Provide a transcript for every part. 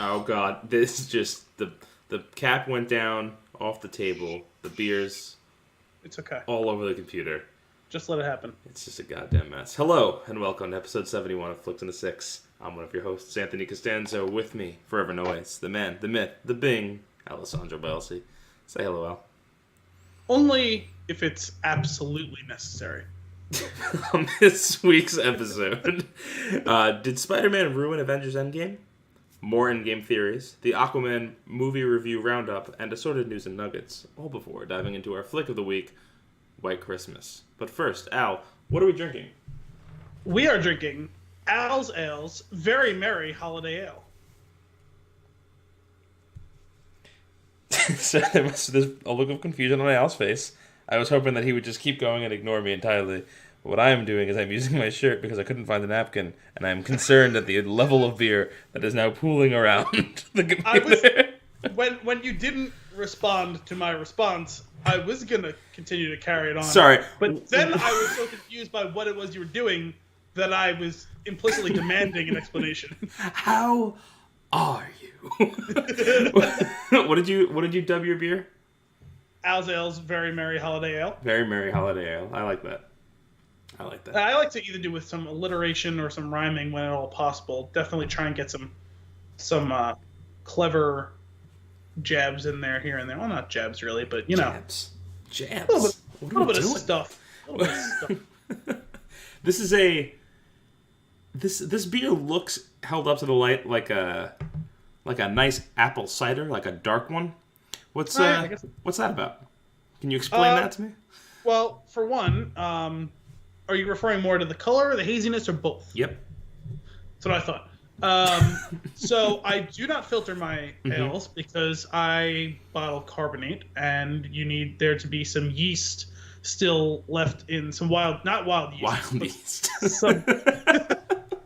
Oh God, this is just the cap went down off the table. The beer's It's okay. all over the computer. Just let it happen. It's just a goddamn mess. Hello and welcome to episode 71 of Flix and the Six. I'm one of your hosts, Anthony Costanzo. With me, forever noise, the man, the myth, the Bing, Alessandro Belsi. Say hello, Al. Only if it's absolutely necessary. On this week's episode, did Spider-Man ruin Avengers Endgame? More in-game theories, the Aquaman movie review roundup, and assorted news and nuggets, all before diving into our flick of the week, White Christmas. But first, Al, what are we drinking? We are drinking Al's Ale's Very Merry Holiday Ale. So there's a look of confusion on Al's face. I was hoping that he would just keep going and ignore me entirely. But what I am doing is I'm using my shirt because I couldn't find a napkin, and I'm concerned at the level of beer that is now pooling around the computer. When you didn't respond to my response, I was going to continue to carry it on. Sorry. But then I was so confused by what it was you were doing that I was implicitly demanding an explanation. How are you? What did you dub your beer? Al's Ale's Very Merry Holiday Ale. Very Merry Holiday Ale. I like that. I like to either do with some alliteration or some rhyming when at all possible. Definitely try and get some clever jabs in there here and there. Well, not jabs really, but you know. Jabs. A little bit of stuff. This is this beer looks held up to the light like a nice apple cider, like a dark one. What's that about? Can you explain that to me? Well, for one, are you referring more to the color, the haziness, or both? Yep. That's what I thought. So I do not filter my ales because I bottle carbonate, and you need there to be some yeast still left in some not wild yeast. Wild yeast.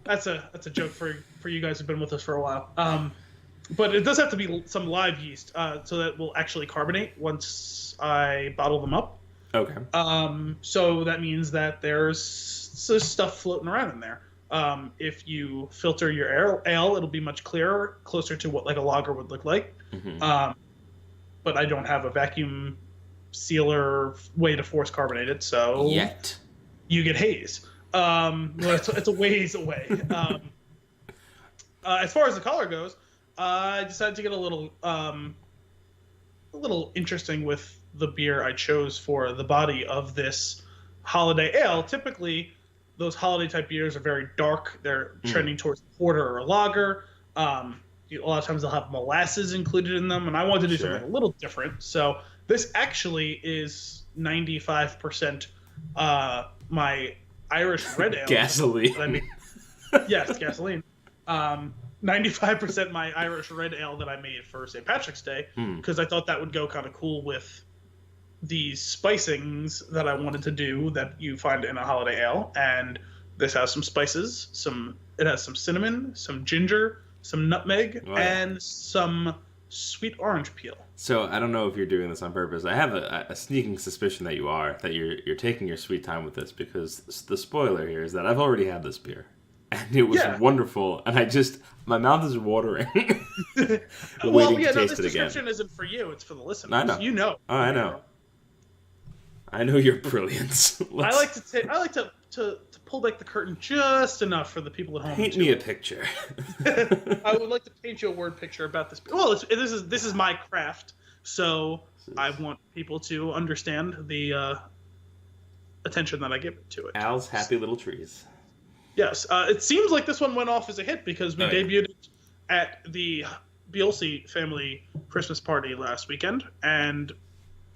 That's a joke for you guys who've been with us for a while. But it does have to be some live yeast, so that will actually carbonate once I bottle them up. Okay. So that means that there's stuff floating around in there. If you filter your ale, it'll be much clearer, closer to what like a lager would look like. Mm-hmm. But I don't have a vacuum sealer way to force carbonate it, so yet you get haze. Well, it's a ways away. As far as the color goes, I decided to get a little interesting with the beer I chose for the body of this holiday ale. Typically, those holiday type beers are very dark. They're trending towards porter or a lager. A lot of times they'll have molasses included in them, and I wanted to do something a little different. So this actually is 95% my Irish red ale. Gasoline. Yes, gasoline. 95% my Irish red ale that I made for St. Patrick's Day, because I thought that would go kind of cool with these spicings that I wanted to do that you find in a holiday ale. And this has some spices. It has some cinnamon, some ginger, some nutmeg, and some sweet orange peel. So I don't know if you're doing this on purpose. I have a sneaking suspicion that you're taking your sweet time with this, because the spoiler here is that I've already had this beer. And it was wonderful, and my mouth is watering. This description isn't for you; it's for the listeners. I know. You know. Oh, I know. I know your brilliance. I like to pull back the curtain just enough for the people at home. Paint me a picture. I would like to paint you a word picture about this. Well, this is my craft, so I want people to understand the attention that I give to it. Al's Happy Little Trees. Yes, it seems like this one went off as a hit because we debuted it at the Biolsi family Christmas party last weekend, and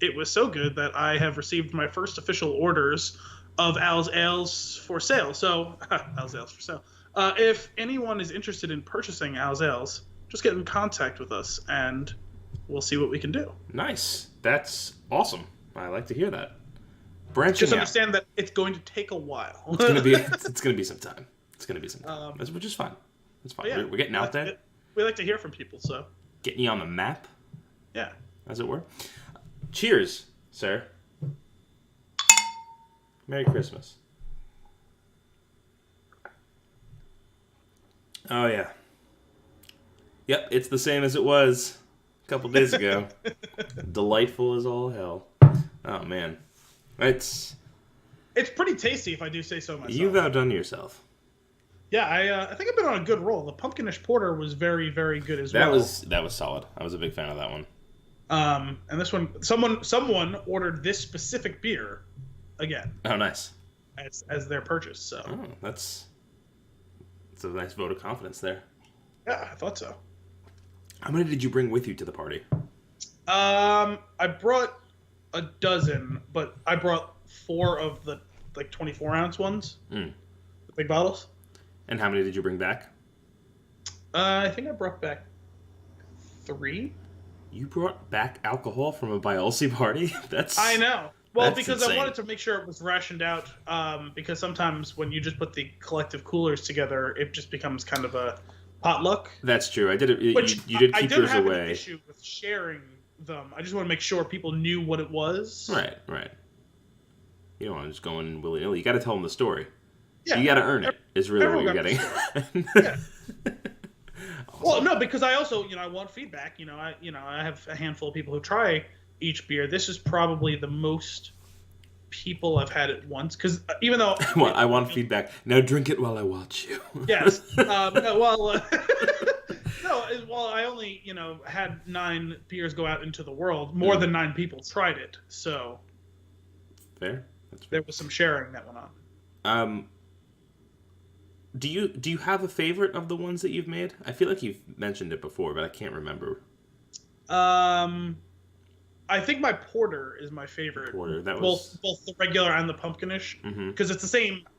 it was so good that I have received my first official orders of Al's Ales for sale. So, Al's Ales for sale. If anyone is interested in purchasing Al's Ales, just get in contact with us, and we'll see what we can do. Nice. That's awesome. I like to hear that. Just understand that it's going to take a while. It's gonna be some time. Which is fine. It's fine. Yeah, we're getting out there. We like to hear from people, so getting you on the map. Yeah, as it were. Cheers, sir. Merry Christmas. Oh yeah. Yep, it's the same as it was a couple days ago. Delightful as all hell. Oh, man. It's pretty tasty, if I do say so myself. You've outdone yourself. Yeah, I think I've been on a good roll. The pumpkinish porter was very, very good as well. That was solid. I was a big fan of that one. And this one, someone ordered this specific beer again. Oh, nice. As their purchase. So. Oh, that's a nice vote of confidence there. Yeah, I thought so. How many did you bring with you to the party? I brought a dozen, but I brought 4 of the 24-ounce ones, the big bottles. And how many did you bring back? I think I brought back 3. You brought back alcohol from a Biolsi party? I know. Well, that's because insane. I wanted to make sure it was rationed out. Because sometimes when you just put the collective coolers together, it just becomes kind of a potluck. That's true. I did it. Which you did keep yours I don't have away. an issue with sharing them. I just want to make sure people knew what it was. Right. You don't want to just go in willy-nilly. You got to tell them the story. Yeah. You got to earn it. Is really what you're getting. Yeah. Well, no, because I also, I want feedback. I have a handful of people who try each beer. This is probably the most people I've had at once. Because even though I want feedback. Now drink it while I watch you. Yes. No, I only had 9 beers go out into the world. More than 9 people tried it. So fair. That's fair. There was some sharing that went on. Do you have a favorite of the ones that you've made? I feel like you've mentioned it before, but I can't remember. I think my porter is my favorite. Porter, that was both the regular and the pumpkinish, because Mm-hmm.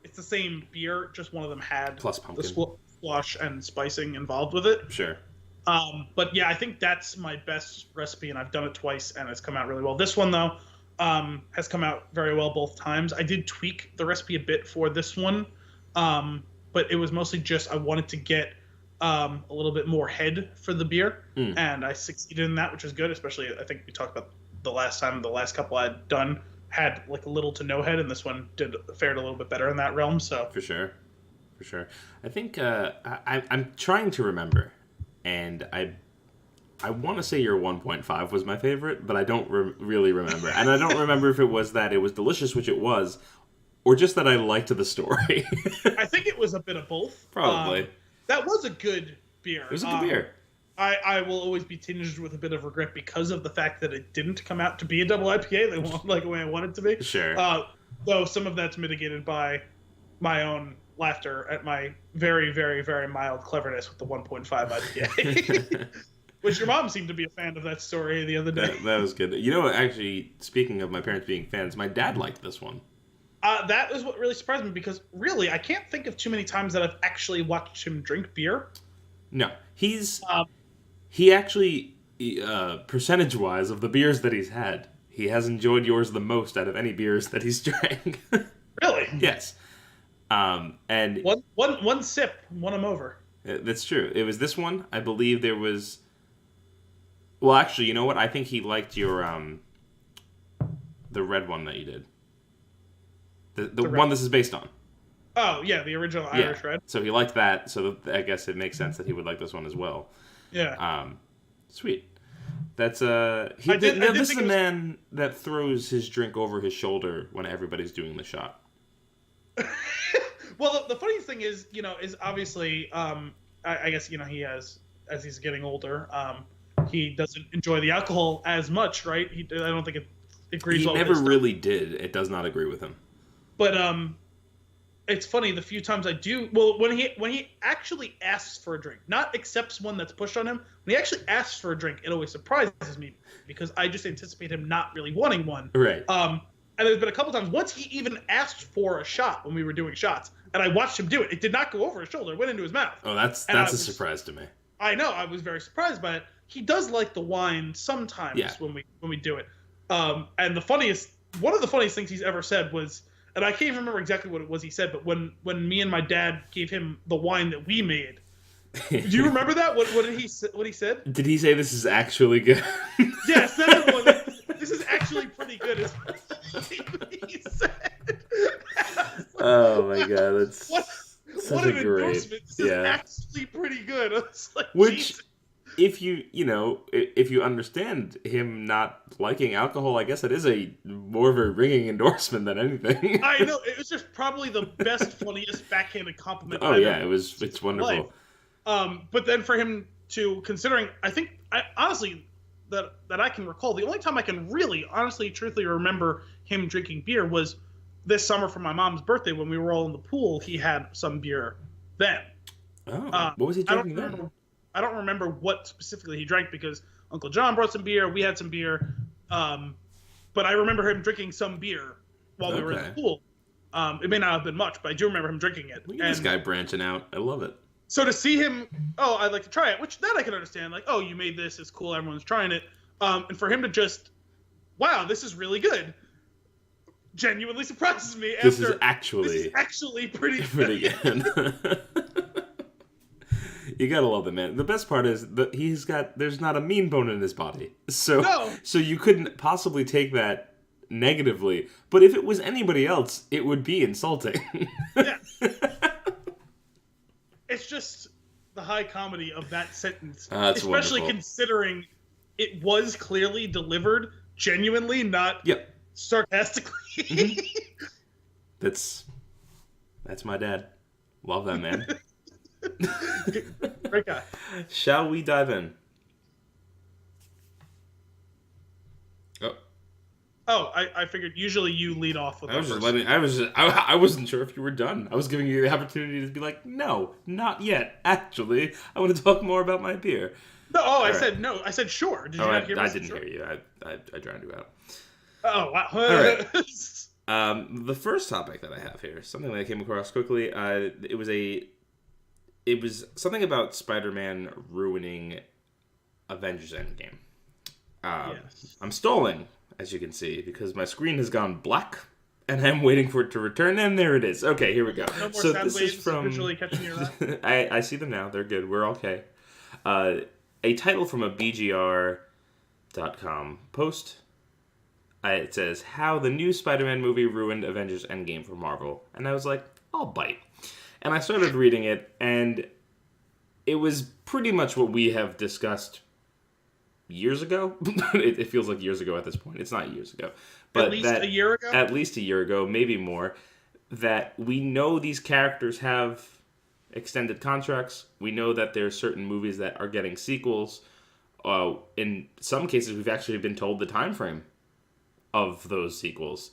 it's the same beer. Just one of them had plus pumpkin, the squash and spicing involved with it. Sure. But yeah, I think that's my best recipe, and I've done it twice, and it's come out really well. This one though, has come out very well both times. I did tweak the recipe a bit for this one. But it was mostly just I wanted to get a little bit more head for the beer, and I succeeded in that, which is good. Especially, I think we talked about the last couple I had done had like a little to no head, and this one fared a little bit better in that realm. So for sure. I think I'm trying to remember, and I want to say your 1.5 was my favorite, but I don't really remember, and I don't remember if it was that it was delicious, which it was. Or just that I liked the story. I think it was a bit of both. Probably. That was a good beer. It was a good beer. I will always be tinged with a bit of regret because of the fact that it didn't come out to be a double IPA like the way I wanted it to be. Sure. Though some of that's mitigated by my own laughter at my very, very, very mild cleverness with the 1.5 IPA. Which your mom seemed to be a fan of that story the other day. That was good. Actually, speaking of my parents being fans, my dad liked this one. That is what really surprised me because really I can't think of too many times that I've actually watched him drink beer. No, he actually percentage-wise of the beers that he's had, he has enjoyed yours the most out of any beers that he's drank. Really? Yes. And one sip won him over. That's true. It was this one. I believe there was. Well, actually, you know what? I think he liked your the red one that you did. The one this is based on. Oh, yeah, the original Irish Red. So he liked that, so I guess it makes sense that he would like this one as well. Yeah. Sweet. That's this is a man that throws his drink over his shoulder when everybody's doing the shot. Well, the funny thing is, is obviously, I guess, he has, as he's getting older, he doesn't enjoy the alcohol as much, right? I don't think it agrees well with his He never really did. It does not agree with him. But it's funny the few times I do. Well, when he actually asks for a drink, not accepts one that's pushed on him. When he actually asks for a drink, it always surprises me because I just anticipate him not really wanting one. Right. And there's been a couple times once he even asked for a shot when we were doing shots, and I watched him do it. It did not go over his shoulder; it went into his mouth. Oh, that's a surprise to me. I know. I was very surprised by it. He does like the wine sometimes when we do it. And one of the funniest things he's ever said was. And I can't even remember exactly what it was he said, but when me and my dad gave him the wine that we made, do you remember that? What did he said? Did he say this is actually good? Yes, that's the one. This is actually pretty good. Is what he said. Oh my god, that's what an endorsement. This is actually pretty good. I was like, if you understand him not liking alcohol, I guess it is more of a ringing endorsement than anything. I know, it was just probably the best, funniest backhanded compliment. Oh yeah, it's wonderful. But then for him to, considering, honestly, that I can recall, the only time I can really, honestly, truthfully remember him drinking beer was this summer for my mom's birthday when we were all in the pool. He had some beer then. Oh, what was he drinking then? I don't remember what specifically he drank because Uncle John brought some beer, we had some beer, but I remember him drinking some beer while we were in the pool. It may not have been much, but I do remember him drinking it. Look at this guy branching out. I love it. So to see him, I'd like to try it, which that I can understand. Like, you made this, it's cool, everyone's trying it. And for him to just, wow, this is really good, genuinely surprises me. This is actually pretty good. You gotta love the man. The best part is that there's not a mean bone in his body. So you couldn't possibly take that negatively. But if it was anybody else, it would be insulting. Yeah. It's just the high comedy of that sentence. Especially wonderful. Considering it was clearly delivered genuinely, not sarcastically. Mm-hmm. That's my dad. Love that man. Great guy. Shall we dive in? I figured usually you lead off with I wasn't sure if you were done. I was giving you the opportunity to be like, no, not yet. Actually, I want to talk more about my beer. No, I said no. I said sure. Did you not hear me? I didn't hear you. I drowned you out. Oh, wow. All right. The first topic that I have here, something that I came across quickly, it was something about Spider-Man ruining Avengers Endgame. Yes. I'm stalling, as you can see, because my screen has gone black, and I'm waiting for it to return, and there it is. Okay, here we go. No more sound waves visually catching your eye. I see them now. They're good. We're okay. A title from a BGR.com post. It says, How the New Spider-Man Movie Ruined Avengers Endgame for Marvel. And I was like, I'll bite. And I started reading it, and it was pretty much what we have discussed years ago. It feels like years ago at this point. It's not years ago. But at least a year ago? At least a year ago, maybe more. That we know these characters have extended contracts. We know that there are certain movies that are getting sequels. In some cases, we've actually been told the time frame of those sequels.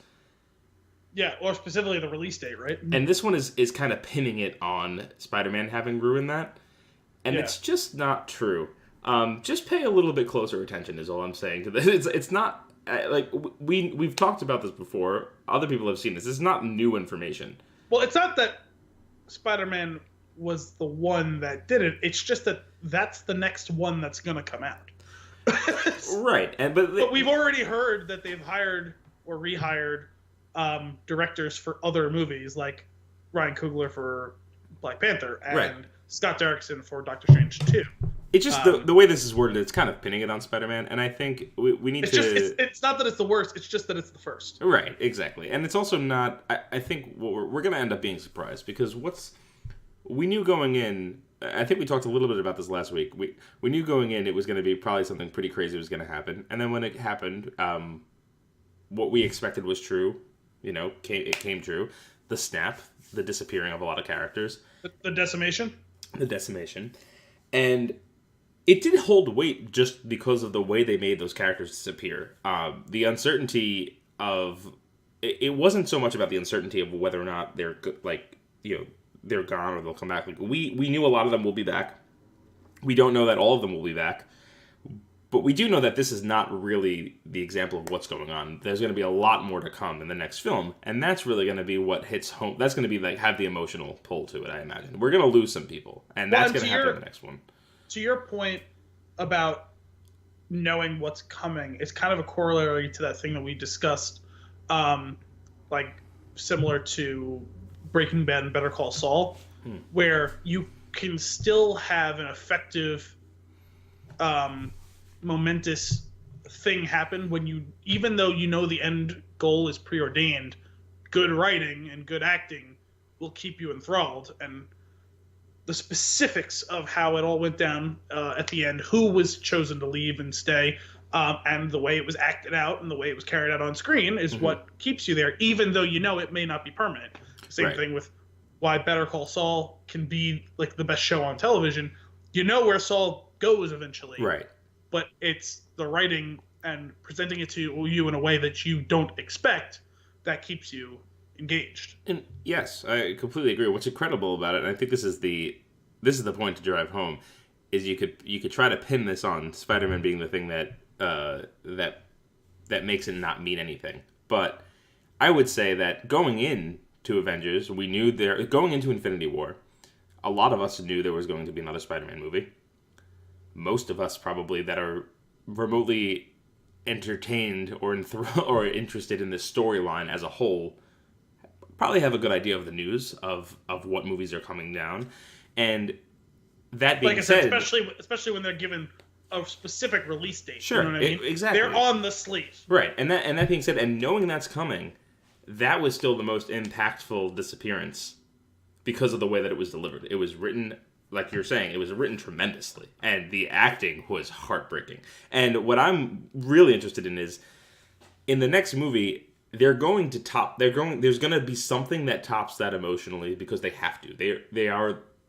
Yeah, or specifically the release date, right? And this one is kind of pinning it on Spider-Man having ruined that. And it's just not true. Just pay a little bit closer attention is all I'm saying to this. It's not, like, we've talked about this before. Other people have seen this. This is not new information. Well, it's not that Spider-Man was the one that did it. It's just that that's the next one that's going to come out. Right. But we've already heard that they've hired or rehired directors for other movies, like Ryan Coogler for Black Panther and Scott Derrickson for Doctor Strange 2. It's just the way this is worded, it's kind of pinning it on Spider-Man, and I think we need to... It's not that it's the worst, it's just that it's the first. Right, exactly. And it's also not... I think we're going to end up being surprised, because we knew going in... I think we talked a little bit about this last week. We knew going in it was going to be probably something pretty crazy was going to happen, and then when it happened, what we expected was true. It came true. The snap, the disappearing of a lot of characters. The decimation? The decimation. And it did hold weight just because of the way they made those characters disappear. The uncertainty of... It wasn't so much about the uncertainty of whether or not they're, they're gone or they'll come back. Like, we knew a lot of them will be back. We don't know that all of them will be back. But we do know that this is not really the example of what's going on. There's going to be a lot more to come in the next film, and that's really going to be what hits home. That's going to be have the emotional pull to it, I imagine. We're going to lose some people, and that's going to happen in the next one. To your point about knowing what's coming, it's kind of a corollary to that thing that we discussed, similar to Breaking Bad and Better Call Saul, where you can still have an effective momentous thing happen when even though you know the end goal is preordained, good writing and good acting will keep you enthralled. And the specifics of how it all went down at the end, who was chosen to leave and stay, and the way it was acted out and the way it was carried out on screen is what keeps you there, even though it may not be permanent. Same thing with why Better Call Saul can be like the best show on television. You know where Saul goes eventually. Right. But it's the writing and presenting it to you in a way that you don't expect that keeps you engaged. And yes, I completely agree. What's incredible about it, and I think this is the point to drive home, is you could try to pin this on Spider-Man being the thing that makes it not mean anything. But I would say that going into Avengers, we knew going into Infinity War, a lot of us knew there was going to be another Spider-Man movie. Most of us probably that are remotely entertained or interested in this storyline as a whole probably have a good idea of the news of what movies are coming down. And that being said, especially when they're given a specific release date. Sure, you know what I mean? exactly. They're on the sleeve. Right, and that being said, and knowing that's coming, that was still the most impactful disappearance because of the way that it was delivered. It was written, like you're saying, it was written tremendously, and the acting was heartbreaking. And what I'm really interested in is, in the next movie, there's going to be something that tops that emotionally because they have to.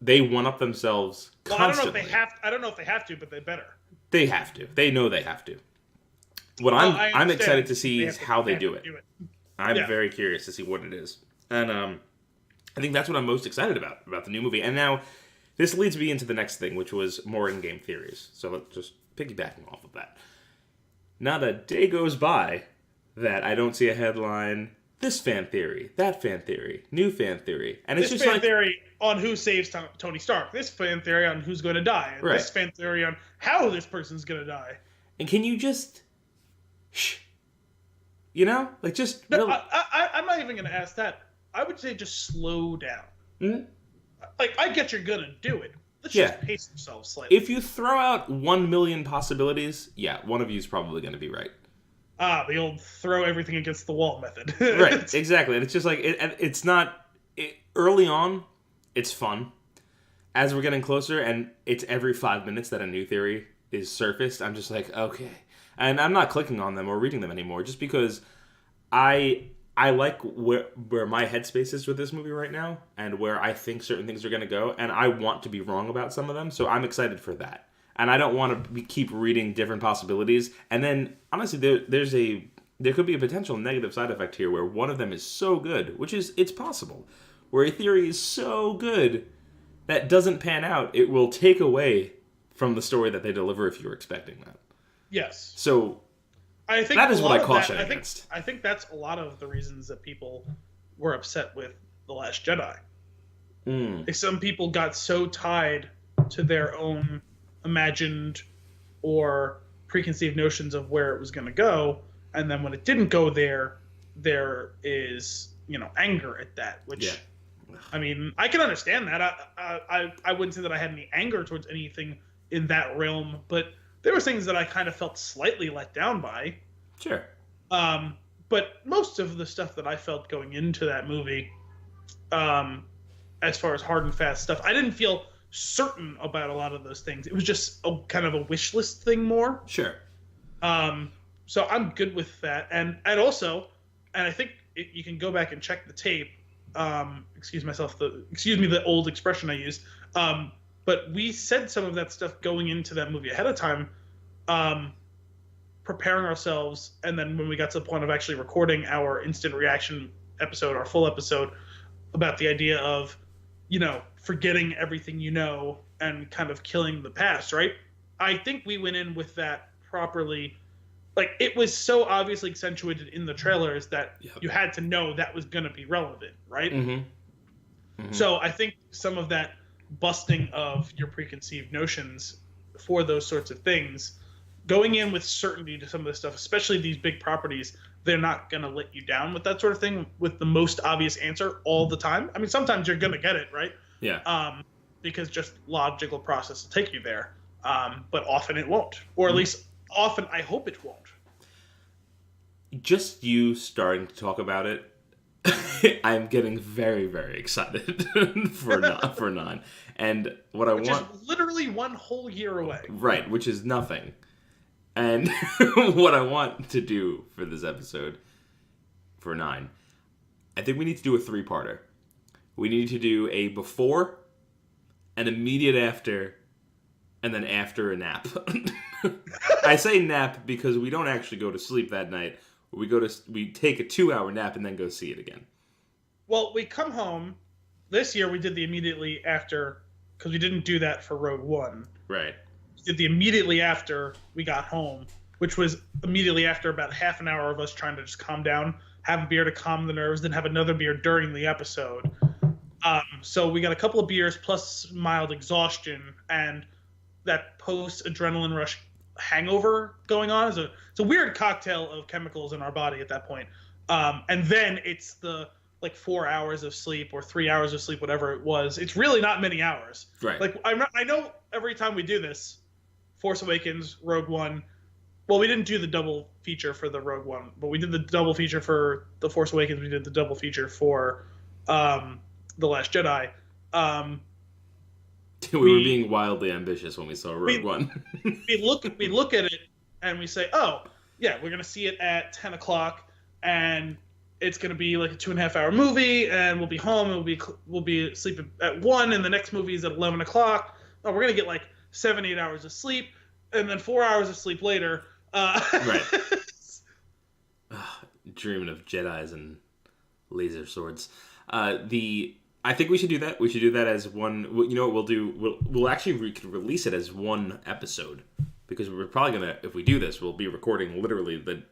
They one up themselves constantly. I don't know if they have to, but they better. They have to. They know they have to. What I'm excited to see is how they do it. I'm very curious to see what it is. And I think that's what I'm most excited about the new movie. And now, this leads me into the next thing, which was more in-game theories. So let's just piggybacking off of that. Not a day goes by that I don't see a headline, this fan theory, that fan theory, new fan theory. And it's this just fan theory on who saves Tony Stark. This fan theory on who's going to die. And this fan theory on how this person's going to die. And can you just... shh. You know? Like, just... No, I'm not even going to ask that. I would say just slow down. Mm-hmm. Like, I get you're going to do it. Let's just pace yourself slightly. If you throw out 1 million possibilities, one of you is probably going to be right. The old throw everything against the wall method. Right, exactly. And it's just like, it's not... early on, it's fun. As we're getting closer, and it's every 5 minutes that a new theory is surfaced, I'm just like, okay. And I'm not clicking on them or reading them anymore, just because I like where my headspace is with this movie right now, and where I think certain things are going to go, and I want to be wrong about some of them, so I'm excited for that. And I don't want to keep reading different possibilities. And then, honestly, there could be a potential negative side effect here where one of them is so good, which is, it's possible, where a theory is so good that doesn't pan out, it will take away from the story that they deliver if you're expecting that. Yes. So, I think that is what I caution against. I think that's a lot of the reasons that people were upset with The Last Jedi. Like, some people got so tied to their own imagined or preconceived notions of where it was going to go, and then when it didn't go there is, anger at that, which, I mean, I can understand that. I wouldn't say that I had any anger towards anything in that realm, but there were things that I kind of felt slightly let down by. Sure. But most of the stuff that I felt going into that movie, as far as hard and fast stuff, I didn't feel certain about a lot of those things. It was just a kind of a wish list thing more. Sure. So I'm good with that. And also, and I think you can go back and check the tape. Excuse me, the old expression I used. But we said some of that stuff going into that movie ahead of time, preparing ourselves, and then when we got to the point of actually recording our instant reaction episode, our full episode, about the idea of, forgetting everything and kind of killing the past, right? I think we went in with that properly. Like, it was so obviously accentuated in the trailers that you had to know that was going to be relevant, right? Mm-hmm. Mm-hmm. So I think some of that busting of your preconceived notions for those sorts of things, going in with certainty to some of this stuff, especially these big properties, they're not going to let you down with that sort of thing with the most obvious answer all the time. I mean, sometimes you're going to get it, right? Yeah. Because just logical process will take you there. But often it won't. Or at least often I hope it won't. Just you starting to talk about it I'm getting very, very excited for 9. And what I which want... is literally one whole year away. Right, which is nothing. And what I want to do for this episode, for 9, I think we need to do a 3-parter. We need to do a before, an immediate after, and then after a nap. I say nap because we don't actually go to sleep that night. We take a 2-hour nap and then go see it again. Well, we come home. This year we did the immediately after, because we didn't do that for Rogue One. Right. We did the immediately after we got home, which was immediately after about half an hour of us trying to just calm down, have a beer to calm the nerves, then have another beer during the episode. So we got a couple of beers plus mild exhaustion and that post-adrenaline rush hangover going on. It's a weird cocktail of chemicals in our body at that point. And then it's the 4 hours of sleep or 3 hours of sleep, whatever it was. It's really not many hours. Right. I know every time we do this, Force Awakens, Rogue One. Well, we didn't do the double feature for the Rogue One, but we did the double feature for the Force Awakens. We did the double feature for The Last Jedi. We were being wildly ambitious when we saw Rogue One. we look at it and we say, oh, yeah, we're going to see it at 10 o'clock, and it's going to be like a 2.5 hour movie, and we'll be home, and we'll be asleep at 1, and the next movie is at 11 o'clock. Oh, we're going to get 7-8 hours of sleep, and then 4 hours of sleep later. Right. Dreaming of Jedis and laser swords. I think we should do that. We should do that as one. You know what we'll do? We could release it as one episode, because we're probably gonna. If we do this, we'll be recording literally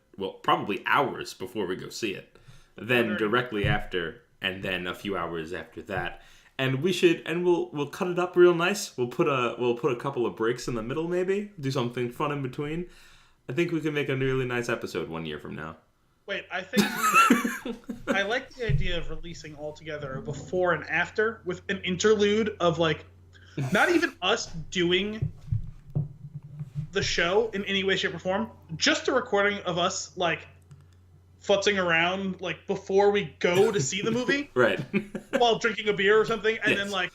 probably hours before we go see it, then directly after, and then a few hours after that. And we'll cut it up real nice. We'll put a couple of breaks in the middle, maybe do something fun in between. I think we can make a really nice episode 1 year from now. Wait, I think I like the idea of releasing all together a before and after with an interlude of not even us doing the show in any way, shape, or form, just a recording of us futzing around before we go to see the movie, right? While drinking a beer or something, and yes.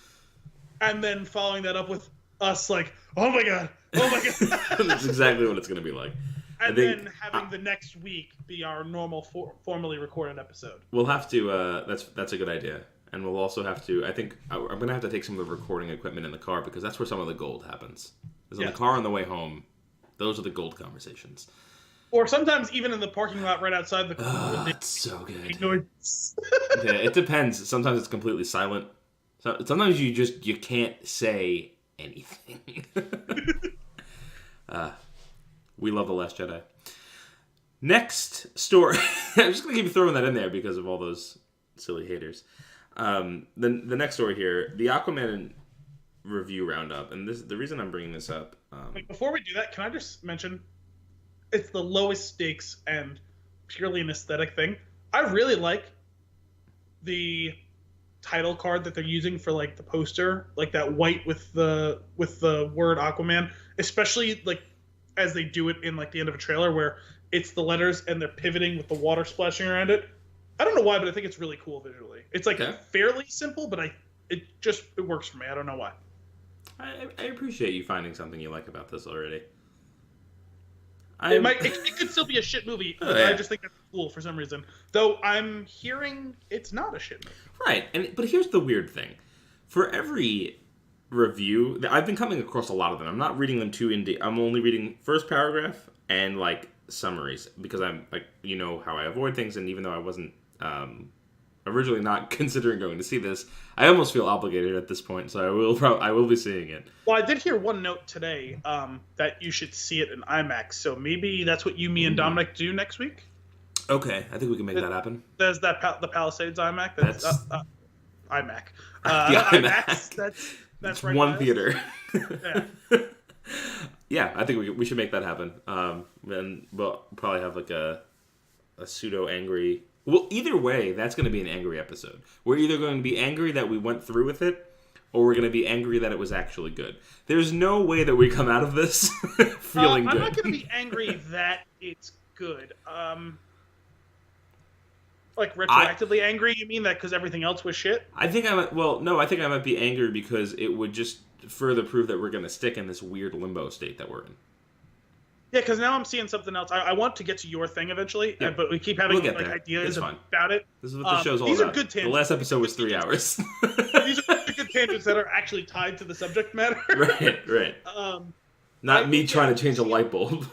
then following that up with us oh my god. That's exactly what it's going to be like. And then having the next week be our normal formally recorded episode. We'll have to. That's a good idea, and we'll also have to. I think I'm going to have to take some of the recording equipment in the car, because that's where some of the gold happens. Is in the car on the way home. Those are the gold conversations. Or sometimes even in the parking lot right outside the car. Oh, it's so good. Yeah, it depends. Sometimes it's completely silent. Sometimes you can't say anything. We love The Last Jedi. Next story. I'm just going to keep throwing that in there because of all those silly haters. The next story here, the Aquaman review roundup. And the reason I'm bringing this up... Before we do that, can I just mention, it's the lowest stakes and purely an aesthetic thing. I really like the title card that they're using for the poster, that white with the word Aquaman, especially as they do it in the end of a trailer where it's the letters and they're pivoting with the water splashing around it. I don't know why, but I think it's really cool visually. It's fairly simple, but it works for me. I don't know why. I appreciate you finding something you like about this already. It could still be a shit movie, but I just think that's cool for some reason. Though I'm hearing it's not a shit movie. Right, but here's the weird thing. For every review, I've been coming across a lot of them. I'm not reading them too in depth. I'm only reading first paragraph and summaries, because I'm how I avoid things, and even though I wasn't originally not considering going to see this, I almost feel obligated at this point, so I will be seeing it. Well, I did hear one note today that you should see it in IMAX, so maybe that's what me and Dominic do next week. Okay, I think we can make that happen. There's the Palisades IMAX. That's IMAC. IMAX. That's right. One theater. Yeah. Yeah, I think we should make that happen. And we'll probably have a pseudo angry. Well, either way, that's going to be an angry episode. We're either going to be angry that we went through with it, or we're going to be angry that it was actually good. There's no way that we come out of this feeling good. I'm not going to be angry that it's good. Like retroactively angry? You mean that because everything else was shit? I think I might. Well, no, I think I might be angry because it would just further prove that we're going to stick in this weird limbo state that we're in. Yeah, because now I'm seeing something else. I want to get to your thing eventually, Yeah. but we keep having We'll ideas about it. This is what the show's all these about. Are good tangents. The last episode was 3 hours. These are good tangents that are actually tied to the subject matter. Right. Not me trying to change a light bulb.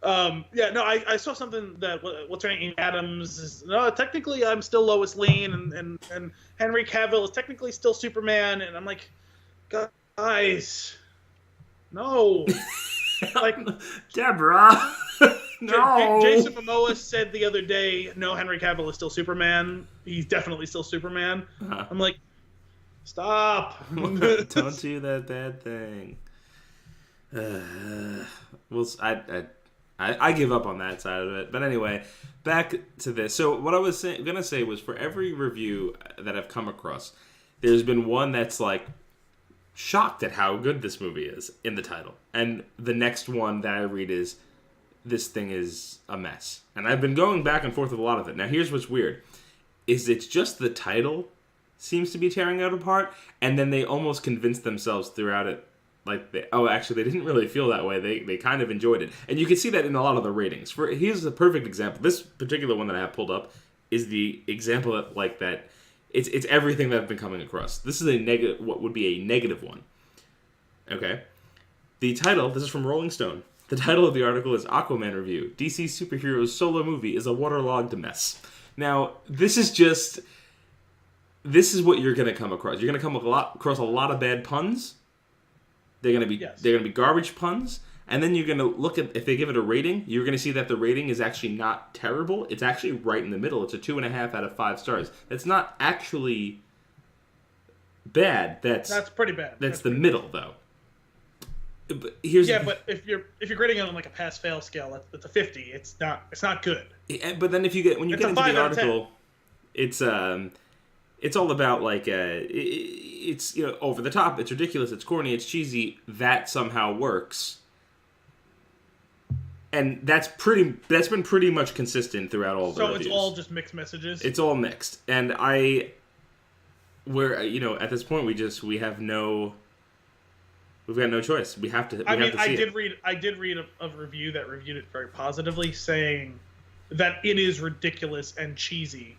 I saw something that what's her name, Amy Adams is, no, technically I'm still Lois Lane, and Henry Cavill is technically still Superman, and I'm like, guys, no, like Deborah, no. Jason Momoa said the other day, no, Henry Cavill is still Superman. He's definitely still Superman. Uh-huh. I'm like, stop! Don't do that bad thing. Well, I give up on that side of it. But anyway, back to this. So what I was going to say was for every review that I've come across, there's been one that's like shocked at how good this movie is in the title. And the next one that I read is, this thing is a mess. And I've been going back and forth with a lot of it. Now here's what's weird. Is it's just the title seems to be tearing it apart. And then they almost convince themselves throughout it actually, they didn't really feel that way. They kind of enjoyed it. And you can see that in a lot of the ratings. Here's a perfect example. This particular one that I have pulled up is the example that it's everything that I've been coming across. This is what would be a negative one. Okay? The title, this is from Rolling Stone. The title of the article is Aquaman Review. DC superheroes solo movie is a waterlogged mess. Now, this is what you're going to come across. You're going to come across a lot of bad puns. They're gonna be garbage puns, and then you're gonna look at if they give it a rating. You're gonna see that the rating is actually not terrible. It's actually right in the middle. It's a 2.5 out of 5 stars. That's not actually bad. That's pretty bad. That's the middle though. But but if you're grading it on like a pass fail scale, it's a 50. It's not good. But then when you get into the article, it's all about it's over the top, it's ridiculous, it's corny, it's cheesy. That somehow works, and that's been pretty much consistent throughout all the reviews. So it's all just mixed messages. It's all mixed, and we're at this point we've got no choice. We have to. I did read a review that reviewed it very positively, saying that it is ridiculous and cheesy,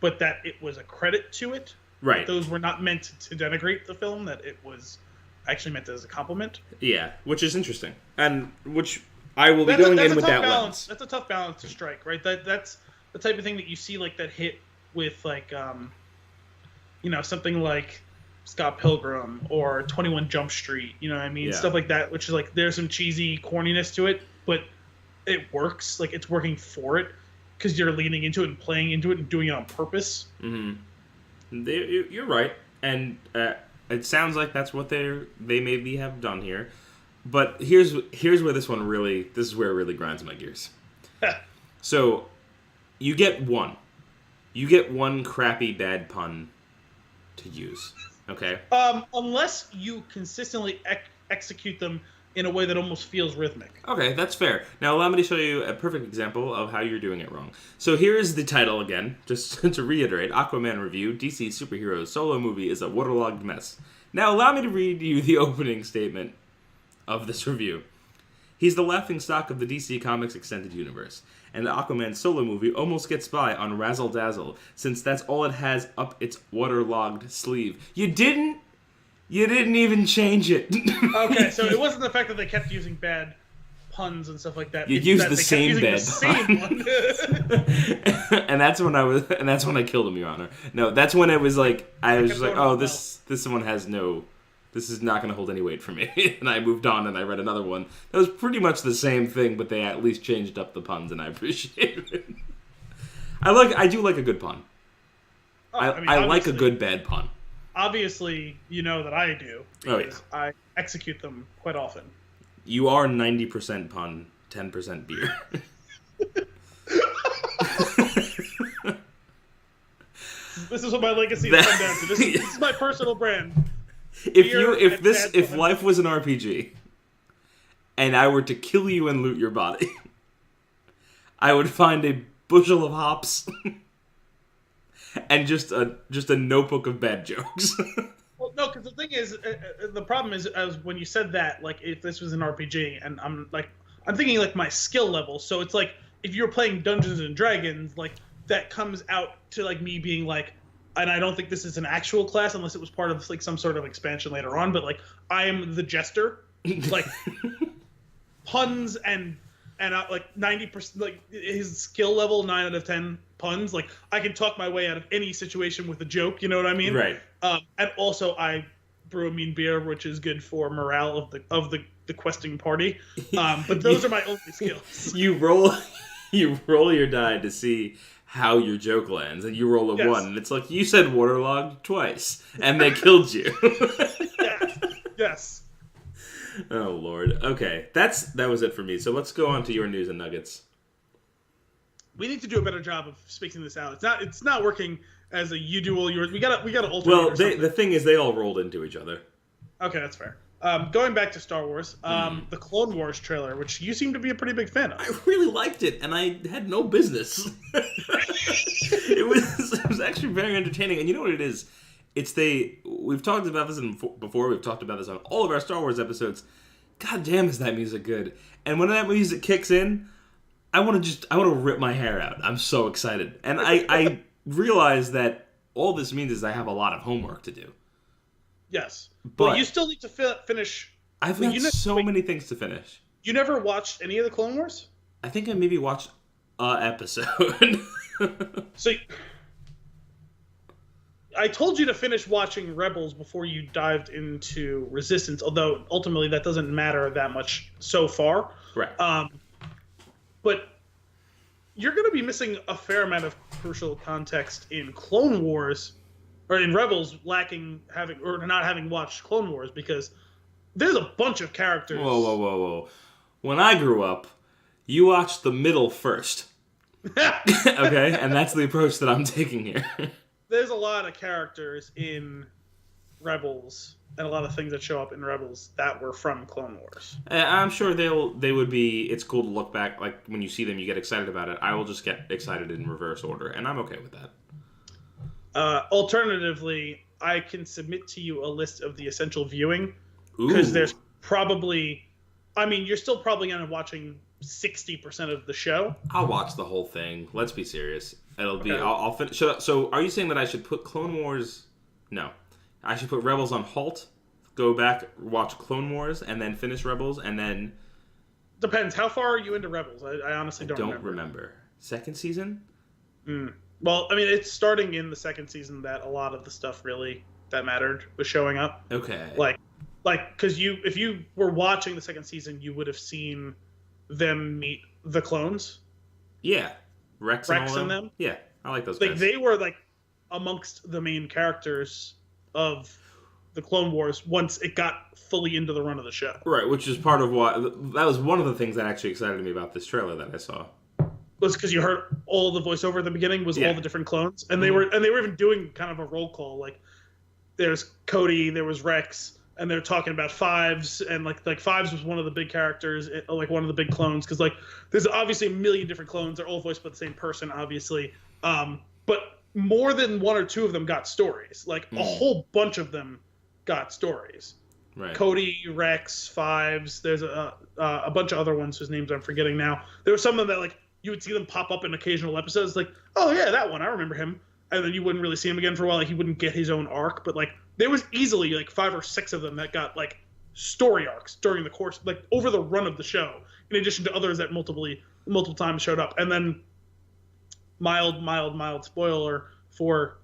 but that it was a credit to it. Right. Those were not meant to denigrate the film, that it was actually meant as a compliment. Yeah, which is interesting. And which I will be going in with that balance. That's a tough balance to strike, right? That's the type of thing that you see that hit with something like Scott Pilgrim or 21 Jump Street, Yeah. Stuff like that, which is there's some cheesy corniness to it, but it works. It's working for it, because you're leaning into it and playing into it and doing it on purpose. Mm-hmm. You're right, and it sounds like that's what they maybe have done here. But here's where this is where it really grinds my gears. So, you get one crappy bad pun to use, okay? Unless you consistently execute them in a way that almost feels rhythmic. Okay, that's fair. Now allow me to show you a perfect example of how you're doing it wrong. So here is the title again, just to reiterate. Aquaman Review, DC superheroes solo movie is a waterlogged mess. Now allow me to read you the opening statement of this review. He's the laughingstock of the DC Comics extended universe, and the Aquaman solo movie almost gets by on razzle dazzle, since that's all it has up its waterlogged sleeve. You didn't even change it. Okay, so it wasn't the fact that they kept using bad puns and stuff like that. You used the same bad pun. and that's when I killed him, Your Honor. No, that's when it was this one this is not going to hold any weight for me. And I moved on and I read another one. That was pretty much the same thing, but they at least changed up the puns, and I appreciate it. I do like a good pun. I like a good bad pun. Obviously, you know that I do, because yeah. I execute them quite often. You are 90% pun, 10% beer. This is what my legacy has come down to. This is my personal brand. If life was an RPG, and I were to kill you and loot your body, I would find a bushel of hops and just a notebook of bad jokes. Well, no, because the thing is, the problem is, as when you said that, like, if this was an RPG, and I'm thinking like my skill level. So it's like if you're playing Dungeons and Dragons, like that comes out to like me being like, and I don't think this is an actual class unless it was part of like some sort of expansion later on. But like I am the jester, like puns and like 90%, like his skill level 9 out of 10 puns. Like I can talk my way out of any situation with a joke. You know what I mean? Right. And also I brew a mean beer, which is good for morale of the questing party. But those are my only skills. You roll your die to see how your joke lands, and you roll a 1, and it's like, you said waterlogged twice, and they killed you. Yes. Oh Lord. Okay, that was it for me. So let's go on to your news and nuggets. We need to do a better job of spacing this out. It's not working as a you do all yours. We gotta alternate. Well, the thing is, they all rolled into each other. Okay, that's fair. Going back to Star Wars, the Clone Wars trailer, which you seem to be a pretty big fan of. I really liked it, and I had no business. It was actually very entertaining, and you know what it is? We've talked about this before. We've talked about this on all of our Star Wars episodes. God damn, is that music good? And when that music kicks in, I want to rip my hair out. I'm so excited, and I realize that all this means is I have a lot of homework to do. Yes, but you still need to finish. I've got so many things to finish. You never watched any of the Clone Wars? I think I maybe watched an episode. So I told you to finish watching Rebels before you dived into Resistance, although ultimately that doesn't matter that much so far. Right. But you're going to be missing a fair amount of crucial context in Clone Wars, or in Rebels, not having watched Clone Wars, because there's a bunch of characters. Whoa. When I grew up, you watched the middle first. Okay? And that's the approach that I'm taking here. There's a lot of characters in Rebels, and a lot of things that show up in Rebels that were from Clone Wars. I'm sure they would be. It's cool to look back. Like when you see them, you get excited about it. I will just get excited in reverse order, and I'm okay with that. Alternatively, I can submit to you a list of the essential viewing, because there's probably, you're still probably going to watching 60% of the show. I'll watch the whole thing. Let's be serious. It'll be. Okay. I'll finish. So, are you saying that I should put Clone Wars? No, I should put Rebels on halt. Go back, watch Clone Wars, and then finish Rebels, and then. Depends. How far are you into Rebels? I honestly don't remember. Second season? Well, it's starting in the second season that a lot of the stuff really that mattered was showing up. Okay. Like, because if you were watching the second season, you would have seen them meet the clones. Yeah. Rex and them. Yeah, I like those guys. Like, they were, amongst the main characters of the Clone Wars once it got fully into the run of the show. Right, which is part of that was one of the things that actually excited me about this trailer that I saw. Was because you heard all the voiceover at the beginning was all the different clones, and they were even doing kind of a roll call. Like, there's Cody, there was Rex, and they're talking about Fives, and like Fives was one of the big characters, like one of the big clones, because there's obviously a million different clones. They're all voiced by the same person, obviously, but more than one or two of them got stories. Like a whole bunch of them got stories. Right. Cody, Rex, Fives. There's a bunch of other ones whose names I'm forgetting now. There were some of them that you would see them pop up in occasional episodes, like, oh yeah, that one, I remember him, and then you wouldn't really see him again for a while. Like he wouldn't get his own arc, but there was easily 5 or 6 of them that got story arcs during the course, over the run of the show, in addition to others that multiple times showed up. And then mild spoiler for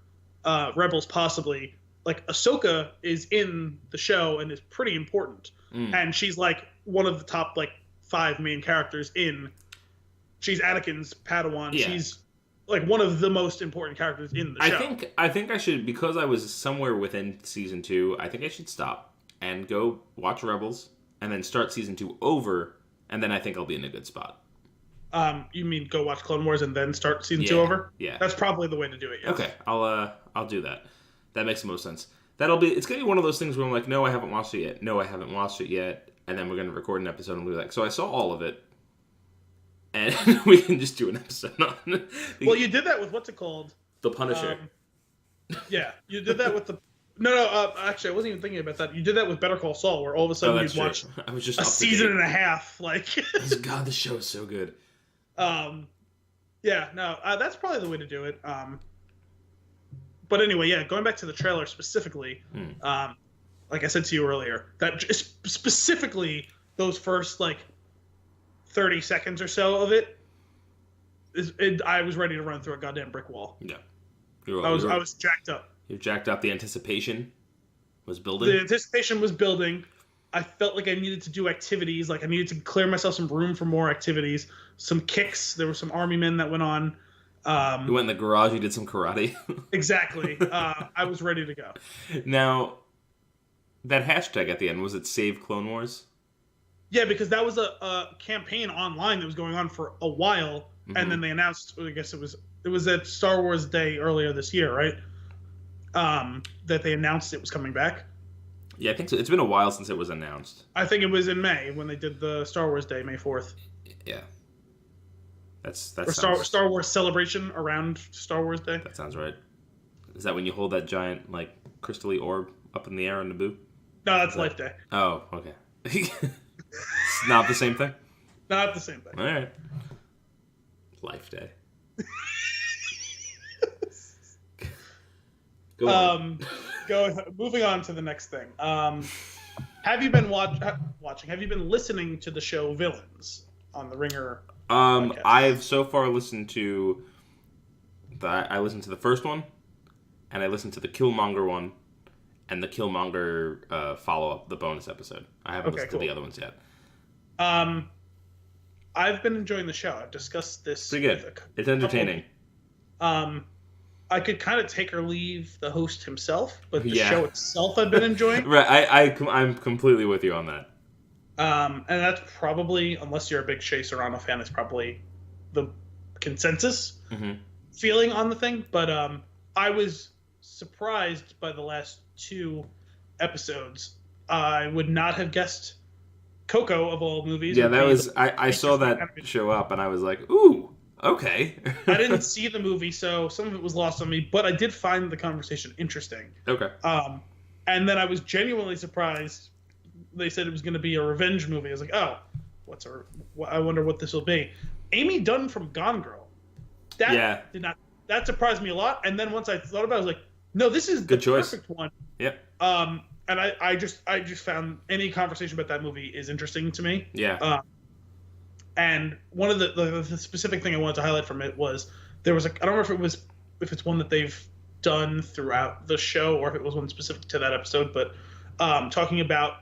Rebels, possibly, Ahsoka is in the show and is pretty important, and she's one of the top 5 main characters in. She's Anakin's Padawan. Yeah. She's one of the most important characters in the show. I think I should, because I was somewhere within season 2, I think I should stop and go watch Rebels and then start season 2 over, and then I think I'll be in a good spot. You mean go watch Clone Wars and then start season 2 over? Yeah. That's probably the way to do it, yes. Okay, I'll do that. That makes the most sense. It's going to be one of those things where I'm like, no, I haven't watched it yet. No, I haven't watched it yet. and then we're going to record an episode, and we'll be like, so I saw all of it, and we can just do an episode on it. Well, you did that with, what's it called? The Punisher. Yeah, you did that with the... No, actually, I wasn't even thinking about that. You did that with Better Call Saul, where all of a sudden you'd watch I was just a season and a half. Like, God, the show is so good. Yeah, no, that's probably the way to do it. But anyway, yeah, going back to the trailer specifically, like I said to you earlier, that specifically those first, like, 30 seconds or so of it, I was ready to run through a goddamn brick wall. Yeah. I was jacked up. You jacked up. The anticipation was building. The anticipation was building. I felt like I needed to do activities. Like I needed to clear myself some room for more activities. Some kicks. There were some army men that went on. You went in the garage. You did some karate. Exactly. I was ready to go. Now, that hashtag at the end, was it Save Clone Wars? Yeah, because that was a campaign online that was going on for a while, and then they announced. I guess it was at Star Wars Day earlier this year, right? That they announced it was coming back. Yeah, I think so. It's been a while since it was announced. I think it was in May when they did the Star Wars Day, May 4th. Yeah. That's Star Wars celebration around Star Wars Day. That sounds right. Is that when you hold that giant, like, crystally orb up in the air on Naboo? No, that's Life Day. Oh, okay. It's not the same thing? Not the same thing. All right. Life Day. Go on. Moving on to the next thing. Have you been watching? Have you been listening to the show Villains on the Ringer? Podcast? I've so far listened to I listened to the first one, and I listened to the Killmonger one, and the Killmonger follow-up, the bonus episode. I haven't listened to the other ones yet. I've been enjoying the show. I've discussed this. Pretty good. It's entertaining. I could kind of take or leave the host himself, but the show itself I've been enjoying. Right, I'm completely with you on that. And that's probably, unless you're a big Shea Serrano fan, it's probably the consensus feeling on the thing. But I was surprised by the last 2 episodes. I would not have guessed Coco, of all movies. Yeah, that was... I saw that show up, and I was like, ooh, okay. I didn't see the movie, so some of it was lost on me, but I did find the conversation interesting. Okay. And then I was genuinely surprised. They said it was going to be a revenge movie. I was like, oh, I wonder what this will be. Amy Dunn from Gone Girl. That surprised me a lot. And then once I thought about it, I was like, no, this is the perfect one. Yep. And I just found any conversation about that movie is interesting to me. Yeah. And one of the specific thing I wanted to highlight from it was there was I don't know if it's one that they've done throughout the show or if it was one specific to that episode, but talking about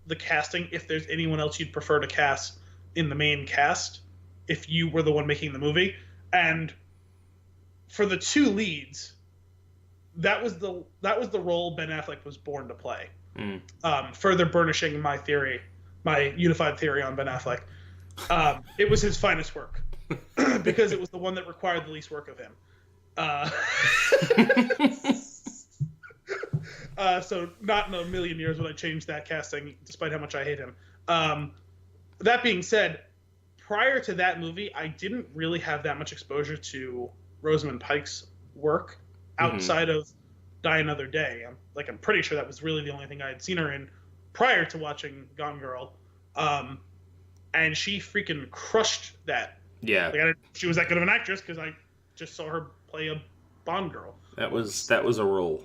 the casting, if there's anyone else you'd prefer to cast in the main cast if you were the one making the movie. And for the 2 leads, that was the role Ben Affleck was born to play. Further burnishing my unified theory on Ben Affleck. It was his finest work because it was the one that required the least work of him. So not in a million years would I change that casting, despite how much I hate him. That being said, prior to that movie, I didn't really have that much exposure to Rosamund Pike's work outside of Die Another Day. I'm pretty sure that was really the only thing I had seen her in prior to watching Gone Girl. And she freaking crushed that. Yeah. She was that good of an actress because I just saw her play a Bond girl. That was a role.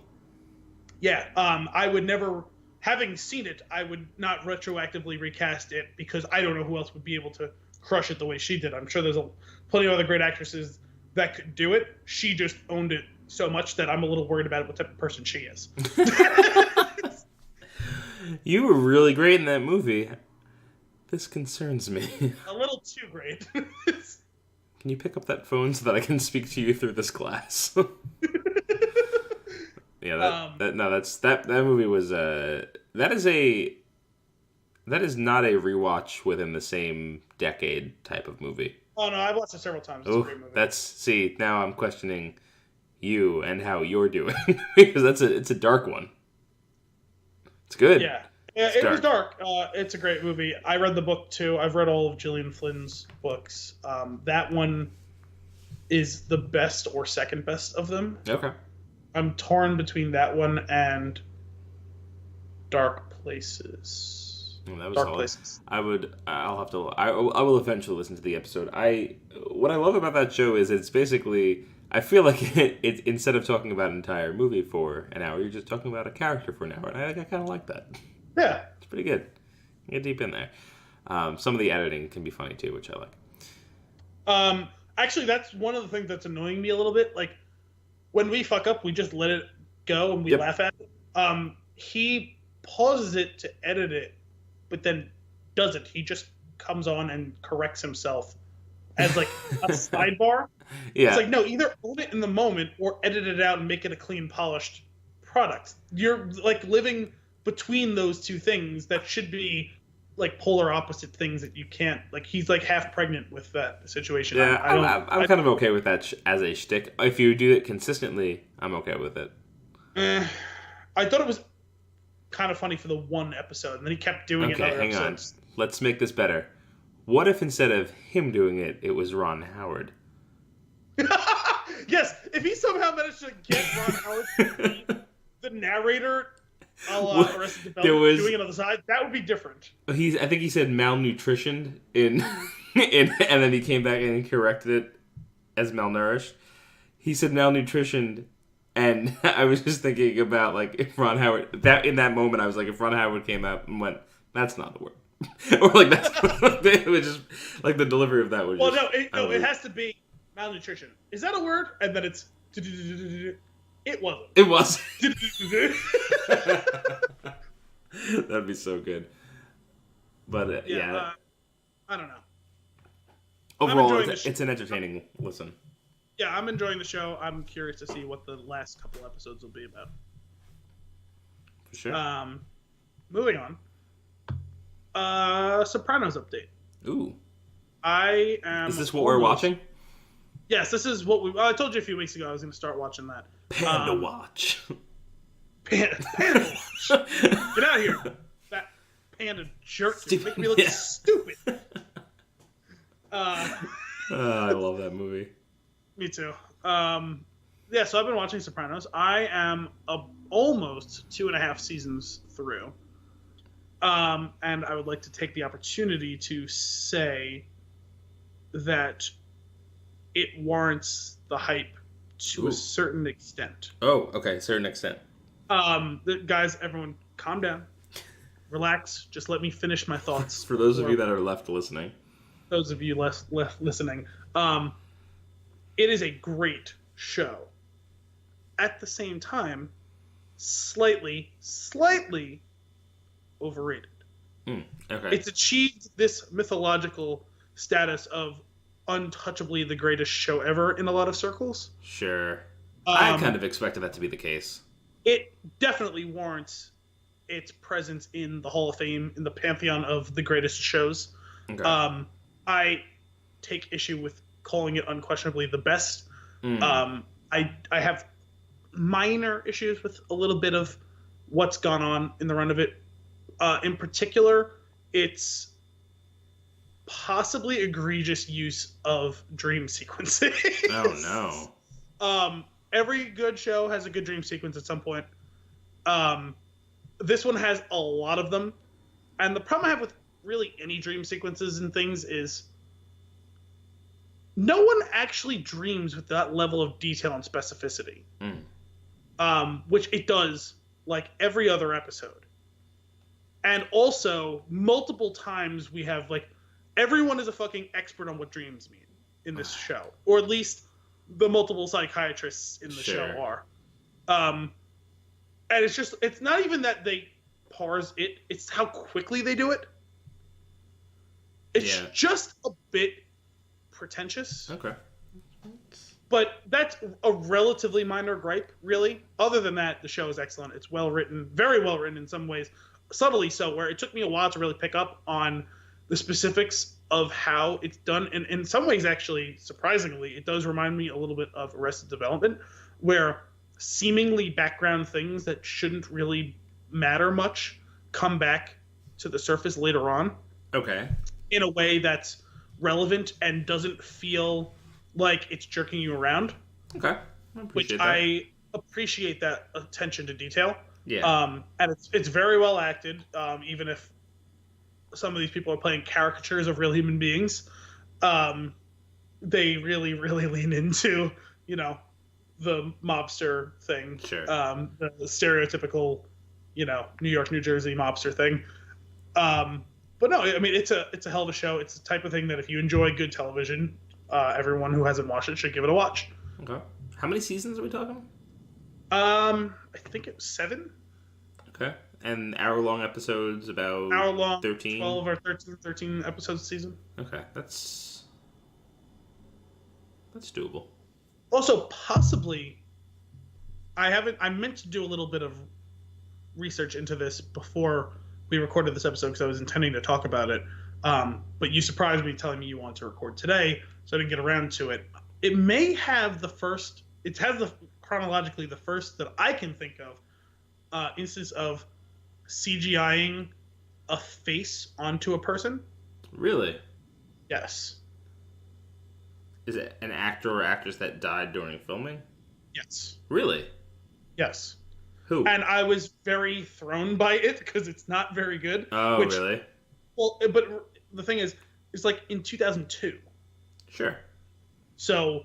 Yeah. I would never, having seen it, I would not retroactively recast it because I don't know who else would be able to crush it the way she did. I'm sure there's plenty of other great actresses that could do it. She just owned it so much that I'm a little worried about what type of person she is. You were really great in that movie. This concerns me. A little too great. Can you pick up that phone so that I can speak to you through this glass? Yeah, that movie was that is not a rewatch within the same decade type of movie. Oh no, I've watched it several times. It's a great movie. Now I'm questioning you and how you're doing because it's a dark one. It's good. Yeah, Yeah, it was dark. It's a great movie. I read the book too. I've read all of Gillian Flynn's books. That one is the best or second best of them. Okay. I'm torn between that one and Dark Places. That was Dark Places. I will eventually listen to the episode. What I love about that show is it's basically, I feel like it instead of talking about an entire movie for an hour, you're just talking about a character for an hour, and I kind of like that. Yeah, it's pretty good. Get deep in there. Some of the editing can be funny too, which I like. Actually, that's one of the things that's annoying me a little bit. Like, when we fuck up, we just let it go and we laugh at it. He pauses it to edit it, but then doesn't. He just comes on and corrects himself as like a sidebar. Yeah. It's like, no, either own it in the moment or edit it out and make it a clean, polished product. You're like living between those two things that should be like polar opposite things that you can't, like, he's like half pregnant with that situation. Yeah, I'm kind of okay with that as a shtick. If you do it consistently, I'm okay with it. I thought it was kind of funny for the one episode, and then he kept doing it in other episodes. On. Let's make this better. What if instead of him doing it, it was Ron Howard? Yes, if he somehow managed to get Ron Howard to be the narrator, Arrested Development, doing it on the side, that would be different. I think he said malnutrition and then he came back and corrected it as malnourished. He said malnutrition, and I was just thinking about, like, if Ron Howard, in that moment I was like, if Ron Howard came out and went, that's not the word. Or like that's it was just like the delivery of that was it has to be malnutrition. Is that a word? And then it's it wasn't. It was. That'd be so good. But yeah. I don't know. Overall, it's an entertaining listen. Yeah, I'm enjoying the show. I'm curious to see what the last couple episodes will be about. For sure. Moving on. Sopranos update. Ooh. Is this what we're watching? Yes, this is what I told you a few weeks ago I was going to start watching that. Panda Watch. Panda Watch. Get out of here. That panda jerk. You're making me look stupid. I love that movie. Me too. So I've been watching Sopranos. I am almost 2.5 seasons through. And I would like to take the opportunity to say that it warrants the hype to a certain extent. Oh, okay, certain extent. Guys, everyone, calm down. Relax. Just let me finish my thoughts. For those of you that are left listening. Those of you left listening. It is a great show. At the same time, slightly overrated. Okay. It's achieved this mythological status of untouchably the greatest show ever in a lot of circles. Sure. I kind of expected that to be the case. It definitely warrants its presence in the Hall of Fame, in the pantheon of the greatest shows. Okay. I take issue with calling it unquestionably the best. I have minor issues with a little bit of what's gone on in the run of it. In particular, it's possibly egregious use of dream sequences. Oh no. Every good show has a good dream sequence at some point. This one has a lot of them. And the problem I have with really any dream sequences and things is no one actually dreams with that level of detail and specificity. Which it does like every other episode. And also, multiple times we have, like, everyone is a fucking expert on what dreams mean in this show. Or at least the multiple psychiatrists in the show are. And it's not even that they parse it, it's how quickly they do it. It's just a bit pretentious. Okay. But that's a relatively minor gripe, really. Other than that, the show is excellent. It's well written, very well written in some ways. Subtly so, where it took me a while to really pick up on the specifics of how it's done. And in some ways, actually, surprisingly, it does remind me a little bit of Arrested Development, where seemingly background things that shouldn't really matter much come back to the surface later on. Okay. In a way that's relevant and doesn't feel like it's jerking you around. Okay. Which I appreciate that attention to detail. Yeah. And it's very well acted, even if some of these people are playing caricatures of real human beings. They really, really lean into, the mobster thing. Sure. The stereotypical, New York, New Jersey mobster thing. But no, I mean, it's a hell of a show. It's the type of thing that if you enjoy good television, everyone who hasn't watched it should give it a watch. Okay. How many seasons are we talking? I think it was 7. Okay. And hour-long episodes, about hour-long, 13? 12 or 13 episodes a season. Okay. That's doable. Also, possibly, I meant to do a little bit of research into this before we recorded this episode because I was intending to talk about it. But you surprised me telling me you want to record today, so I didn't get around to it. It may have chronologically the first that I can think of instance of CGIing a face onto a person. Really? Yes. Is it an actor or actress that died during filming? Yes. Really? Yes. Who? And I was very thrown by it because it's not very good. Oh, really? Well, but the thing is, it's like in 2002. Sure. So,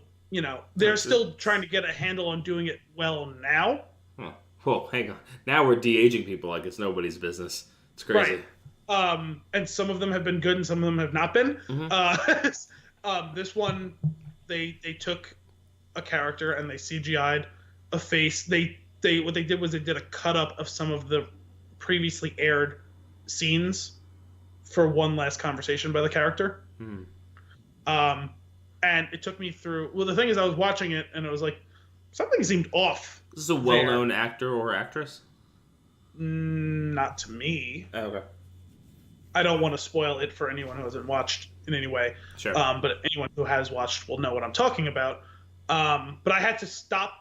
they're still trying to get a handle on doing it well now. Huh. Well, hang on. Now we're de-aging people like it's nobody's business. It's crazy. Right. And some of them have been good and some of them have not been. Mm-hmm. This one, they took a character and they CGI'd a face. What they did was they did a cut up of some of the previously aired scenes for one last conversation by the character. Mm. And it took me through. Well, the thing is, I was watching it and it was like something seemed off. This is a well-known actor or actress? Not to me. Oh, okay. I don't want to spoil it for anyone who hasn't watched in any way. Sure. But anyone who has watched will know what I'm talking about. But I had to stop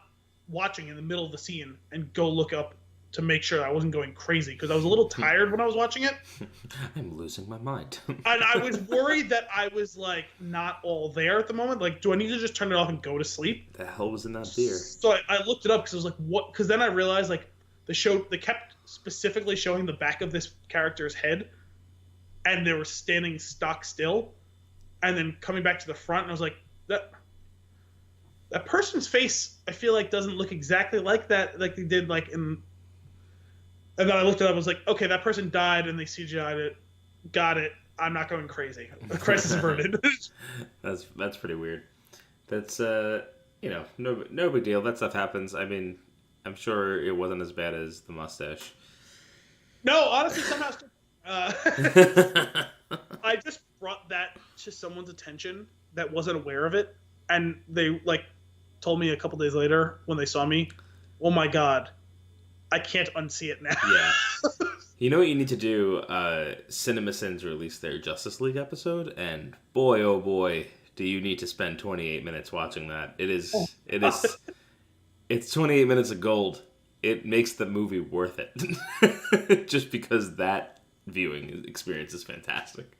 watching in the middle of the scene and go look up to make sure I wasn't going crazy because I was a little tired when I was watching it. I'm losing my mind. And I was worried that I was like not all there at the moment. Like, do I need to just turn it off and go to sleep? The hell was in that beer? So I looked it up because I was like, what? Because then I realized like they kept specifically showing the back of this character's head, and they were standing stock still, and then coming back to the front, and I was like, that person's face I feel like doesn't look exactly like that, like they did like in. And then I looked it up. I was like, okay, that person died, and they CGI'd it. Got it. I'm not going crazy. Crisis averted. That's pretty weird. That's no big deal. That stuff happens. I mean, I'm sure it wasn't as bad as the mustache. No, honestly, somehow. I just brought that to someone's attention that wasn't aware of it, and they told me a couple days later when they saw me, "Oh my God, I can't unsee it now." Yeah. You know what you need to do? CinemaSins released their Justice League episode, and boy, oh boy, do you need to spend 28 minutes watching that. It's 28 minutes of gold. It makes the movie worth it. Just because that viewing experience is fantastic.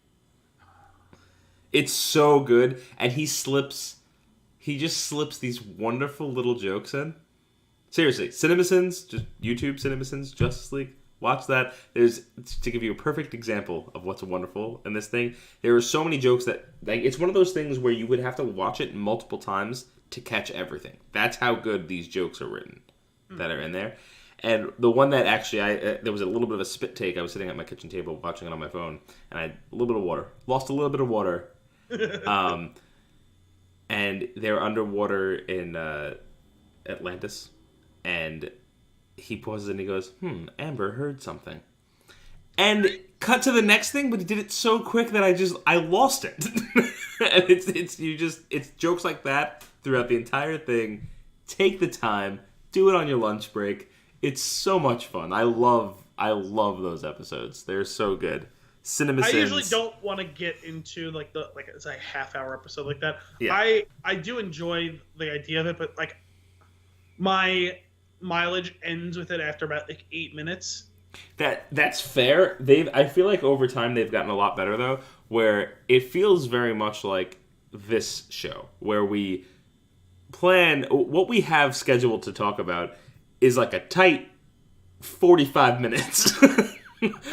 It's so good, and he just slips these wonderful little jokes in. Seriously, CinemaSins, just YouTube CinemaSins, Justice League, watch that. To give you a perfect example of what's wonderful in this thing, there are so many jokes that, it's one of those things where you would have to watch it multiple times to catch everything. That's how good these jokes are written that are in there. And the one that actually, there was a little bit of a spit take. I was sitting at my kitchen table watching it on my phone, and I had a little bit of water. Lost a little bit of water. And they're underwater in Atlantis. And he pauses and he goes, Amber heard something. And cut to the next thing, but he did it so quick that I lost it. And it's jokes like that throughout the entire thing. Take the time, do it on your lunch break. It's so much fun. I love those episodes. They're so good. CinemaSins. I usually don't want to get into it's a half-hour episode like that. Yeah. I do enjoy the idea of it, but my mileage ends with it after about 8 minutes. That's fair. I feel like over time they've gotten a lot better though, where it feels very much like this show, where we plan what we have scheduled to talk about is like a tight 45 minutes.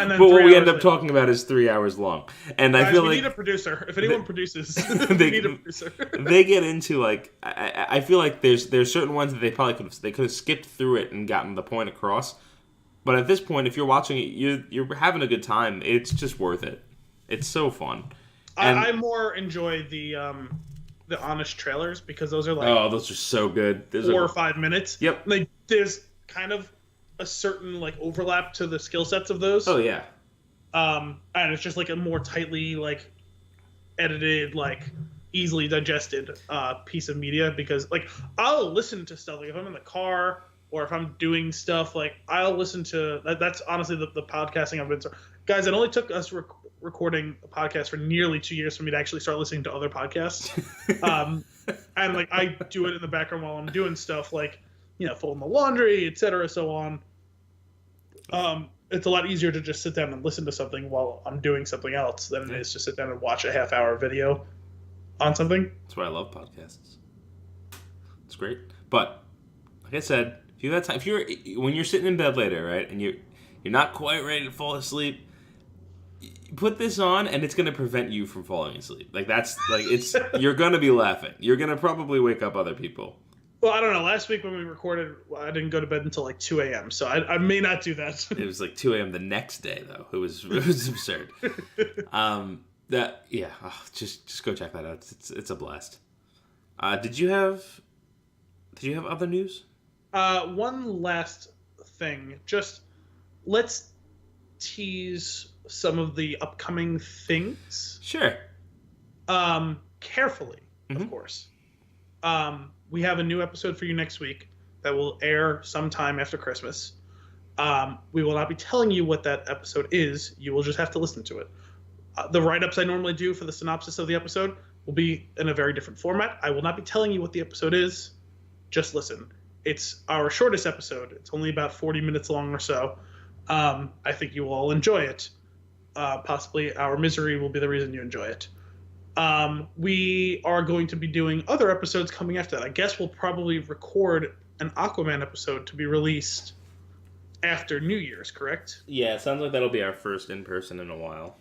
And then but what we end up later. talking about is 3 hours long. And Guys, I feel we like need a producer. If anyone produces, we need a producer. They get into like I feel like there's certain ones that they probably could have skipped through it and gotten the point across. But at this point, if you're watching it, you're having a good time. It's just worth it. It's so fun. And I more enjoy the honest trailers because those are like those are so good. 4 or 5 minutes. Yep. Like there's kind of a certain like overlap to the skill sets of those. Oh yeah. And it's just like a more tightly like edited, like easily digested piece of media because like I'll listen to stuff like if I'm in the car or if I'm doing stuff like I'll listen to that's honestly the podcasting I've been guys. It only took us recording a podcast for nearly 2 years for me to actually start listening to other podcasts. And like I do it in the background while I'm doing stuff like folding the laundry, etc. so on. It's a lot easier to just sit down and listen to something while I'm doing something else than it is to sit down and watch a half-hour video on something. That's why I love podcasts. It's great. But like I said, if you have time, when you're sitting in bed later, right, and you're not quite ready to fall asleep, put this on, and it's gonna prevent you from falling asleep. Like that's like you're gonna be laughing. You're gonna probably wake up other people. Well, I don't know. Last week when we recorded, I didn't go to bed until like 2 a.m., so I may not do that. It was like 2 a.m. the next day, though. It was absurd. Just go check that out. It's a blast. Did you have other news? One last thing. Just let's tease some of the upcoming things. Sure. Carefully, of course. We have a new episode for you next week that will air sometime after Christmas. We will not be telling you what that episode is. You will just have to listen to it. The write-ups I normally do for the synopsis of the episode will be in a very different format. I will not be telling you what the episode is. Just listen. It's our shortest episode. It's only about 40 minutes long or so. I think you will all enjoy it. Possibly our misery will be the reason you enjoy it. We are going to be doing other episodes coming after that. I guess we'll probably record an Aquaman episode to be released after New Year's, correct? Yeah, it sounds like that'll be our first in-person in a while.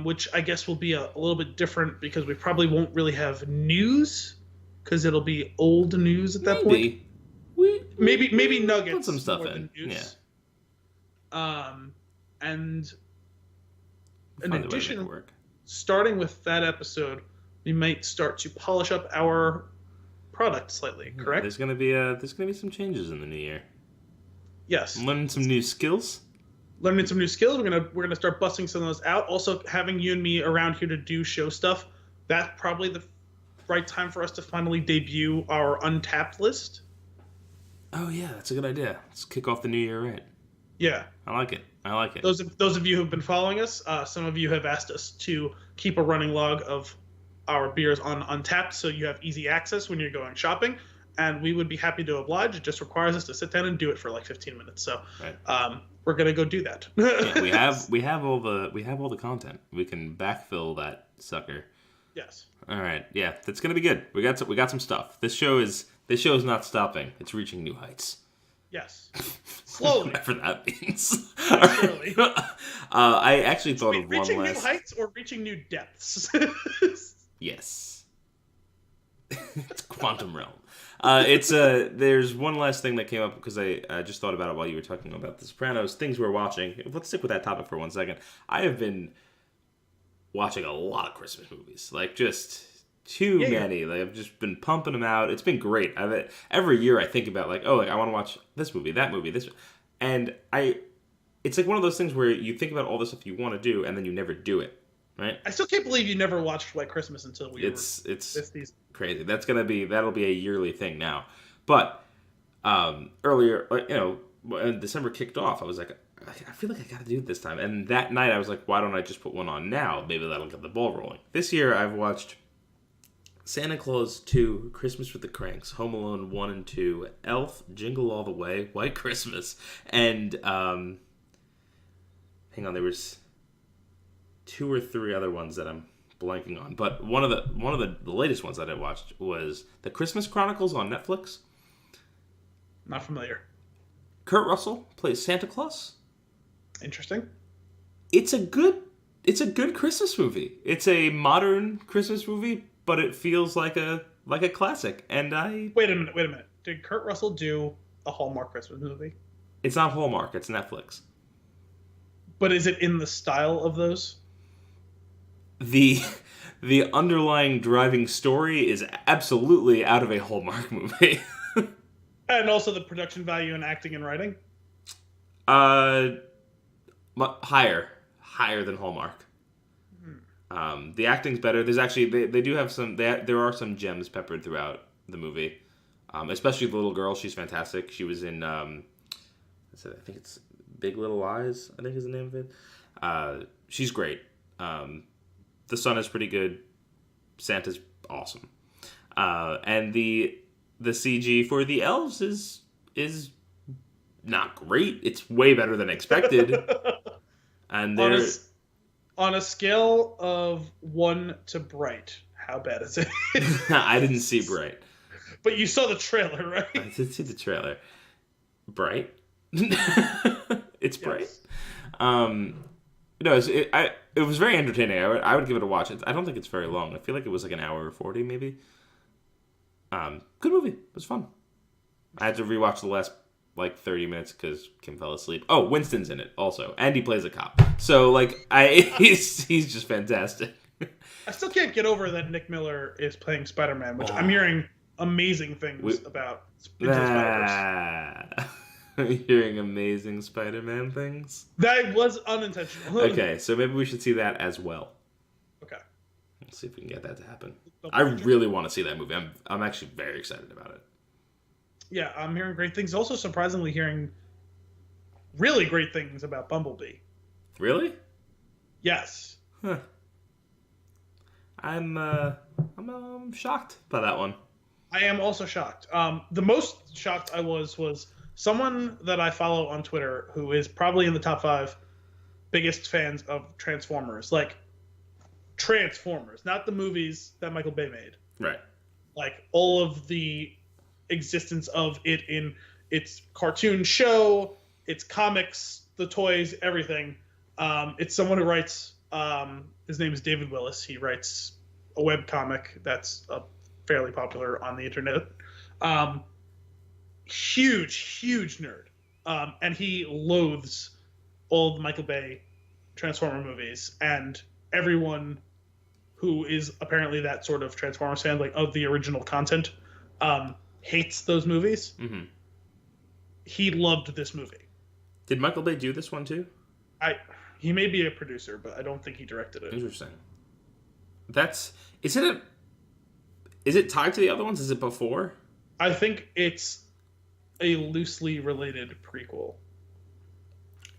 Which I guess will be a little bit different because we probably won't really have news because it'll be old news at that point. Maybe nuggets. Put some stuff more in. Than news. Yeah. And Find in addition, starting with that episode, we might start to polish up our product slightly. Correct? There's gonna be some changes in the new year. Yes. Learning some new skills. We're gonna start busting some of those out. Also, having you and me around here to do show stuff. That's probably the right time for us to finally debut our Untapped list. Oh yeah, that's a good idea. Let's kick off the new year right. Yeah. I like it. Those of you who've been following us, some of you have asked us to keep a running log of our beers on Untapped so you have easy access when you're going shopping, and we would be happy to oblige. It just requires us to sit down and do it for like 15 minutes. So we're gonna go do that. Yeah, we have all the content. We can backfill that sucker. Yes. All right. Yeah, that's gonna be good. We got some stuff. This show is not stopping. It's reaching new heights. Yes. Slowly. Whatever that means. Surely. I actually thought of one last... Reaching new heights or reaching new depths? Yes. It's quantum realm. There's one last thing that came up because I just thought about it while you were talking about The Sopranos, things we're watching. Let's stick with that topic for 1 second. I have been watching a lot of Christmas movies. Like, just... too many. Like I've just been pumping them out. It's been great. Every year I think about like, I want to watch this movie, that movie, this, and it's like one of those things where you think about all the stuff you want to do and then you never do it, right? I still can't believe you never watched White Christmas until it's crazy. That'll be a yearly thing now. But earlier, when December kicked off, I was like, I feel like I got to do it this time. And that night I was like, why don't I just put one on now? Maybe that'll get the ball rolling. This year I've watched Santa Claus 2, Christmas with the Cranks, Home Alone 1 and 2, Elf, Jingle All the Way, White Christmas, and hang on, there was 2 or 3 other ones that I'm blanking on, but one of the latest ones that I watched was the Christmas Chronicles on Netflix. Not familiar. Kurt Russell plays Santa Claus. Interesting. It's a good Christmas movie. It's a modern Christmas movie, but it feels like a classic. And wait a minute. Did Kurt Russell do a Hallmark Christmas movie? It's not Hallmark. It's Netflix. But is it in the style of those? The underlying driving story is absolutely out of a Hallmark movie. And also the production value in acting and writing? Higher than Hallmark. The acting's better. There's actually they do have some. There are some gems peppered throughout the movie, especially the little girl. She's fantastic. She was in I think it's Big Little Lies. I think is the name of it. She's great. The son is pretty good. Santa's awesome, and the CG for the elves is not great. It's way better than expected. And they're on a scale of 1 to Bright, how bad is it? I didn't see Bright, but you saw the trailer, right? I did see the trailer. Bright. It's Bright. Yes. No, it was very entertaining. I would give it a watch. I don't think it's very long. I feel like it was like an hour or 40 maybe. Good movie. It was fun. I had to rewatch the last 30 minutes because Kim fell asleep. Oh, Winston's in it also, and he plays a cop. So he's just fantastic. I still can't get over that Nick Miller is playing Spider-Man, which I'm hearing amazing things about. Hearing amazing Spider-Man things. That was unintentional. Okay, so maybe we should see that as well. Okay, let's see if we can get that to happen. I really want to see that movie. I'm actually very excited about it. Yeah, I'm hearing great things. Also, surprisingly, hearing really great things about Bumblebee. Really? Yes. Huh. I'm shocked by that one. I am also shocked. The most shocked I was someone that I follow on Twitter who is probably in the top 5 biggest fans of Transformers. Like, Transformers, not the movies that Michael Bay made. Right. Like, all of the existence of it in its cartoon show, its comics, the toys, everything. It's someone who writes, his name is David Willis. He writes a webcomic that's fairly popular on the internet. Huge nerd. And he loathes all the Michael Bay Transformer movies, and everyone who is apparently that sort of Transformers fan, of the original content, hates those movies. Mm-hmm. He loved this movie. Did Michael Bay do this one too? He may be a producer, but I don't think he directed it. Interesting. Is it tied to the other ones? Is it before? I think it's a loosely related prequel.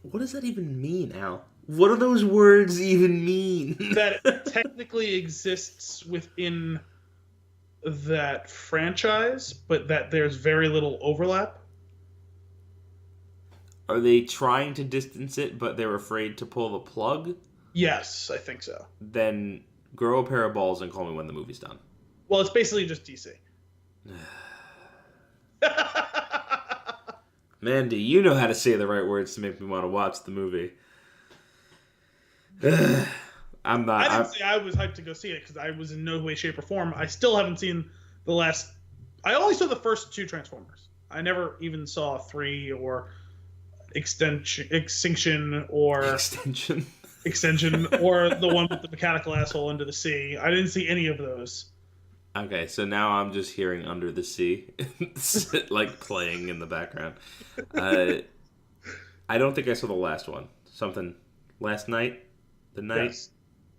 What does that even mean, Al? What do those words even mean? That it technically exists within that franchise, but that there's very little overlap. Are they trying to distance it, but they're afraid to pull the plug? Yes, I think so. Then grow a pair of balls and call me when the movie's done. Well, it's basically just DC. Mandy, you know how to say the right words to make me want to watch the movie. I'm not. I didn't say I was hyped to go see it because I was in no way, shape, or form. I still haven't seen the last. I only saw the first 2 Transformers. I never even saw 3 or Extinction or Extension or the one with the mechanical asshole under the sea. I didn't see any of those. Okay, so now I'm just hearing Under the Sea, playing in the background. I don't think I saw the last one. Something last night. The night. Yes.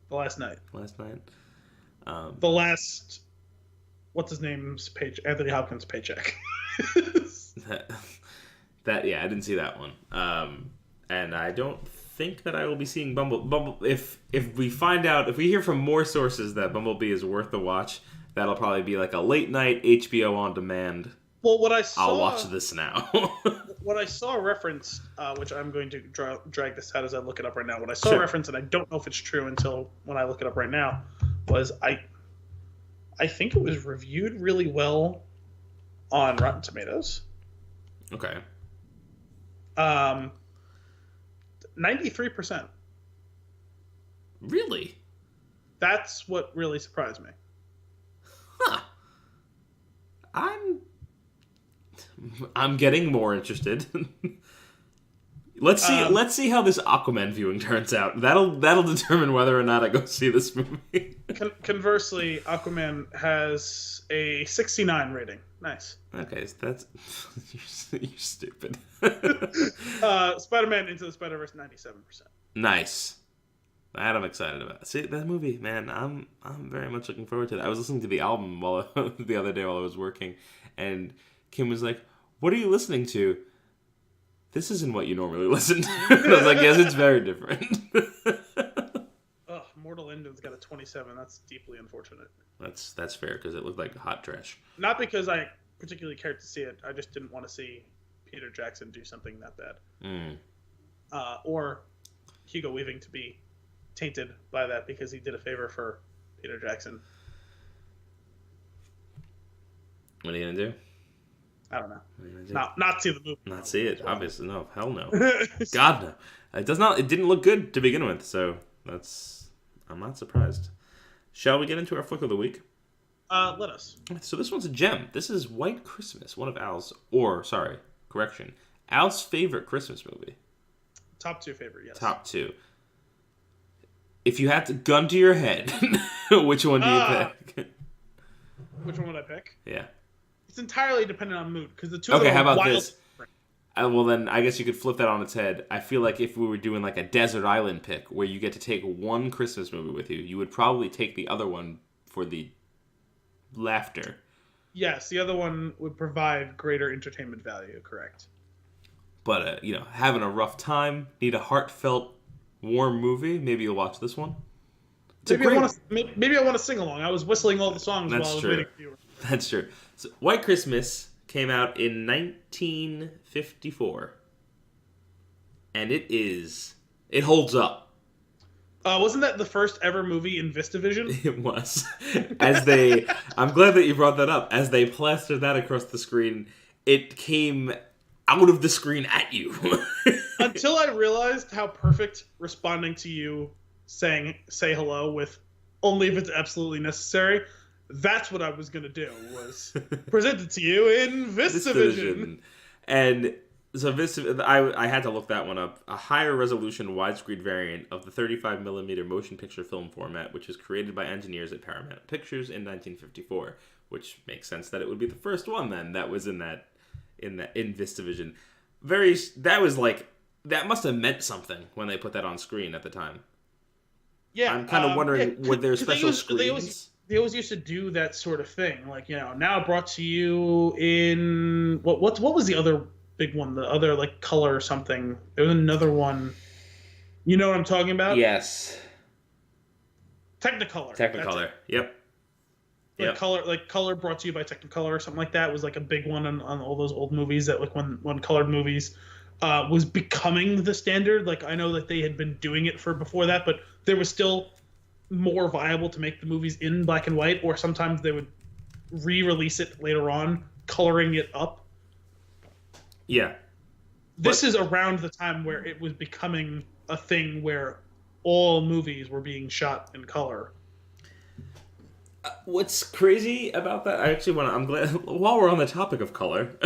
The last night. Last night. The last. What's his name's Anthony Hopkins' paycheck. I didn't see that one. And I don't think that I will be seeing Bumble. If we hear from more sources that Bumblebee is worth the watch, that'll probably be like a late night HBO on demand. Well, what I saw. I'll watch this now. what I saw referenced, which I'm going to drag this out as I look it up right now. What I saw Sure. referenced, and I don't know if it's true until when I look it up right now, was I think it was reviewed really well on Rotten Tomatoes. Okay. 93%. Really? That's what really surprised me. Huh. I'm getting more interested. Let's see how this Aquaman viewing turns out. That'll determine whether or not I go see this movie. Conversely, Aquaman has a 69 rating. Nice. Okay, so that's you're stupid. Spider-Man Into the Spider-Verse 97%. Nice. That I'm excited about. See that movie, man. I'm very much looking forward to that. I was listening to the album the other day while I was working, and Kim was like, "What are you listening to?" This isn't what you normally listen to. And I was like, yes, it's very different. Ugh, Mortal Engine's got a 27. That's deeply unfortunate. That's fair, because it looked like hot trash. Not because I particularly cared to see it. I just didn't want to see Peter Jackson do something that bad. Or Hugo Weaving to be tainted by that because he did a favor for Peter Jackson. What are you going to do? I don't know. Not see the movie. Not see it, obviously. No, hell no. God no. It didn't look good to begin with, so I'm not surprised. Shall we get into our flick of the week? Let us. So this one's a gem. This is White Christmas, one of Al's favorite Christmas movie. Top 2 favorite, yes. Top 2. If you had to gun to your head, which one do you pick? Which one would I pick? Yeah. It's entirely dependent on mood, because the two of Okay, them how are about wild. this? Well, then I guess you could flip that on its head. I feel like if we were doing like a desert island pick, where you get to take one Christmas movie with you, you would probably take the other one for the laughter. Yes, the other one would provide greater entertainment value, correct. But, having a rough time, need a heartfelt, warm movie, maybe you'll watch this one. Maybe I want to sing along. I was whistling all the songs while I was waiting for you. That's true. So, White Christmas came out in 1954. And it holds up. Wasn't that the first ever movie in VistaVision? It was. I'm glad that you brought that up. As they plastered that across the screen, it came out of the screen at you. Until I realized how perfect responding to you saying "say hello" with only if it's absolutely necessary. That's what I was going to do, was present it to you in VistaVision. And so I had to look that one up. A higher resolution widescreen variant of the 35mm motion picture film format, which was created by engineers at Paramount Pictures in 1954, which makes sense that it would be the first one then that was in VistaVision. That must have meant something when they put that on screen at the time. Yeah, I'm kind of wondering, were there special screens? They always used to do that sort of thing, like, now brought to you in what was the other big one? The other color or something. There was another one. You know what I'm talking about? Yes. Technicolor. Yep. Color brought to you by Technicolor or something like that was a big one on all those old movies that when colored movies was becoming the standard. I know that they had been doing it for before that, but there was still more viable to make the movies in black and white, or sometimes they would re-release it later on, coloring it up. Yeah. This is around the time where it was becoming a thing where all movies were being shot in color. What's crazy about that? I'm glad, while we're on the topic of color,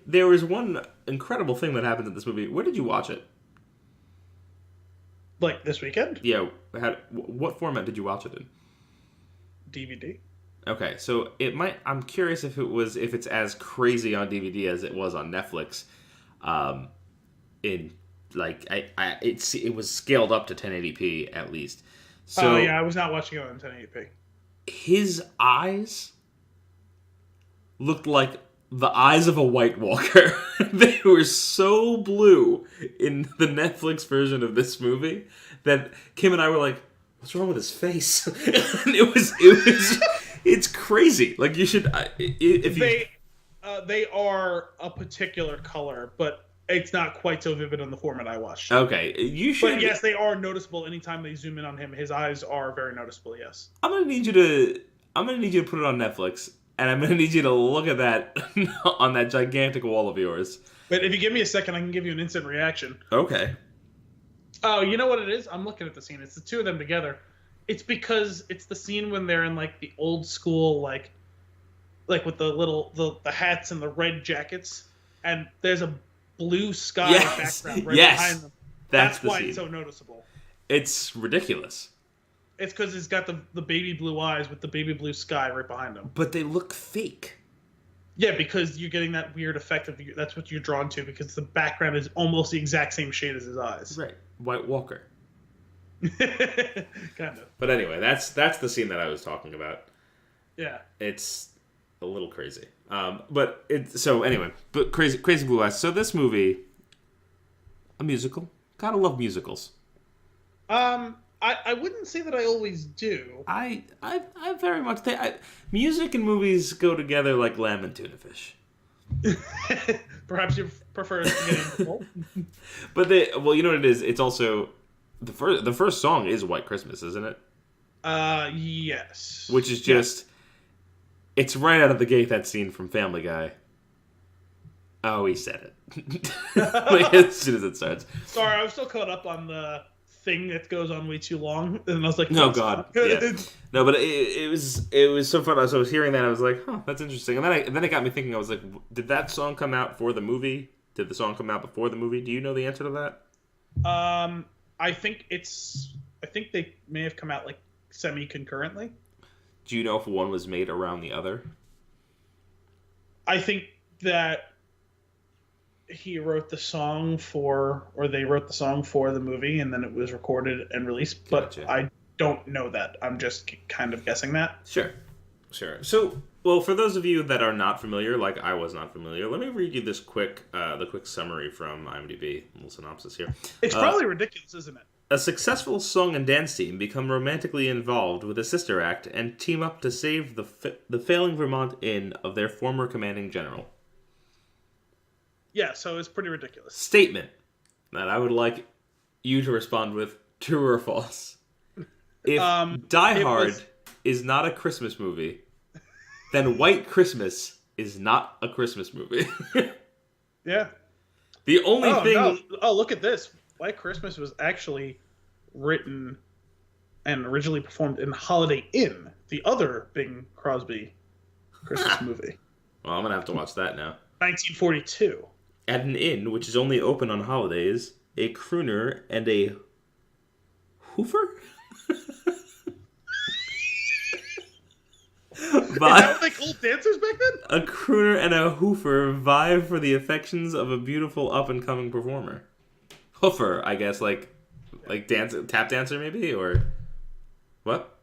there was one incredible thing that happened in this movie. Where did you watch it? This weekend? Yeah. What format did you watch it in? DVD. Okay, so I'm curious if it's as crazy on DVD as it was on Netflix. It was scaled up to 1080p at least. So I was not watching it on 1080p. His eyes looked like the eyes of a White Walker. They were so blue in the Netflix version of this movie that Kim and I were like, "What's wrong with his face?" And it's crazy. You should They are a particular color, but it's not quite so vivid on the format I watched. Okay, you should. But yes, they are noticeable. Anytime they zoom in on him, his eyes are very noticeable. Yes. I'm gonna need you to put it on Netflix, and I'm gonna need you to look at that on that gigantic wall of yours. But if you give me a second, I can give you an instant reaction. Okay. Oh, you know what it is? I'm looking at the scene. It's the two of them together. It's because it's the scene when they're in like the old school, like with the hats and the red jackets, and there's a blue sky background right behind them. That's why it's so noticeable. It's ridiculous. It's because it's got the baby blue eyes with the baby blue sky right behind them. But they look fake. Yeah, because you're getting that weird effect of that's what you're drawn to, because the background is almost the exact same shade as his eyes. Right. White Walker. Kind of. But anyway, that's the scene that I was talking about. Yeah. It's a little crazy. But Crazy Blue Eyes. So this movie, a musical. Gotta love musicals. I wouldn't say that I always do. I very much think music and movies go together like lamb and tuna fish. Perhaps you prefer to get into both. But you know what it is? It's also the first song is White Christmas, isn't it? Yes. Which is just it's right out of the gate, that scene from Family Guy. Oh, he said it. Like, as soon as it starts. Sorry, I was still caught up on the thing that goes on way too long, and I was like, "No, God, yeah. No." But it was so fun. As I was hearing that, I was like, "Huh, that's interesting." And then it got me thinking. I was like, "Did that song come out for the movie? Did the song come out before the movie? Do you know the answer to that?" I think they may have come out like semi-concurrently. Do you know if one was made around the other? I think that they wrote the song for the movie, and then it was recorded and released. Gotcha. But I don't know that. I'm just kind of guessing that. Sure. So, well, for those of you that are not familiar, like I was not familiar, let me read you this quick summary from IMDb. A little synopsis here. It's probably ridiculous, isn't it? A successful song and dance team become romantically involved with a sister act and team up to save the failing Vermont Inn of their former commanding general. Yeah, so it's pretty ridiculous. Statement that I would like you to respond with: true or false? If Die Hard is not a Christmas movie, then White Christmas is not a Christmas movie. Yeah. The only thing... No. Oh, look at this. White Christmas was actually written and originally performed in Holiday Inn, the other Bing Crosby Christmas movie. Well, I'm going to have to watch that now. 1942. At an inn, which is only open on holidays, a crooner and a hoofer? Is that what they called dancers back then? A crooner and a hoofer vie for the affections of a beautiful up-and-coming performer. Hoofer, I guess, like tap dancer maybe, or what?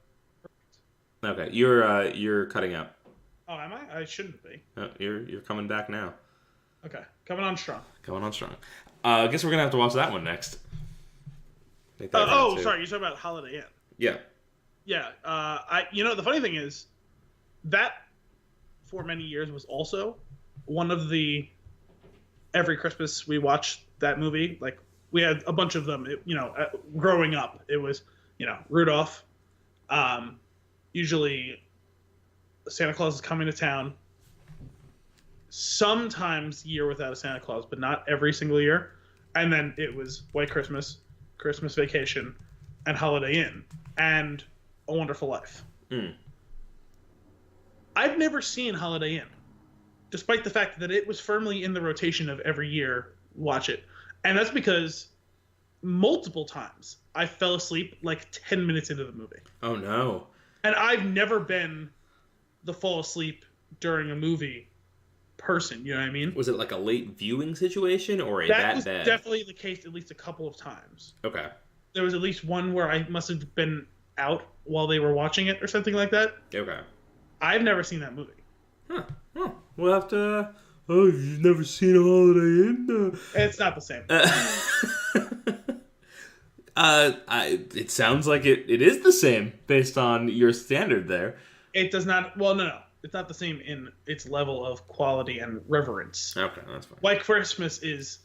Okay, you're cutting out. Oh, am I? I shouldn't be. No, you're coming back now. Okay, coming on strong. I guess we're gonna have to watch that one next. Sorry, you're talking about Holiday Inn. Yeah. Yeah. The funny thing is, that for many years was also one of the every Christmas we watched that movie. Like, we had a bunch of them. Growing up, it was Rudolph. Usually, Santa Claus is coming to town. Sometimes Year Without a Santa Claus, but not every single year. And then it was White Christmas, Christmas Vacation, and Holiday Inn, and A Wonderful Life. Mm. I've never seen Holiday Inn, despite the fact that it was firmly in the rotation of every year watch it. And that's because multiple times I fell asleep like 10 minutes into the movie. Oh, no. And I've never been the fall asleep during a movie person, you know what I mean? Was it like a late viewing situation, or that was bad? Definitely the case at least a couple of times. Okay. There was at least one where I must have been out while they were watching it or something like that. Okay. I've never seen that movie. Huh. We'll have to... Oh, you've never seen a Holiday Inn? It's not the same. It sounds like it is the same based on your standard there. It does not... Well, no. It's not the same in its level of quality and reverence. Okay, that's fine. White Christmas is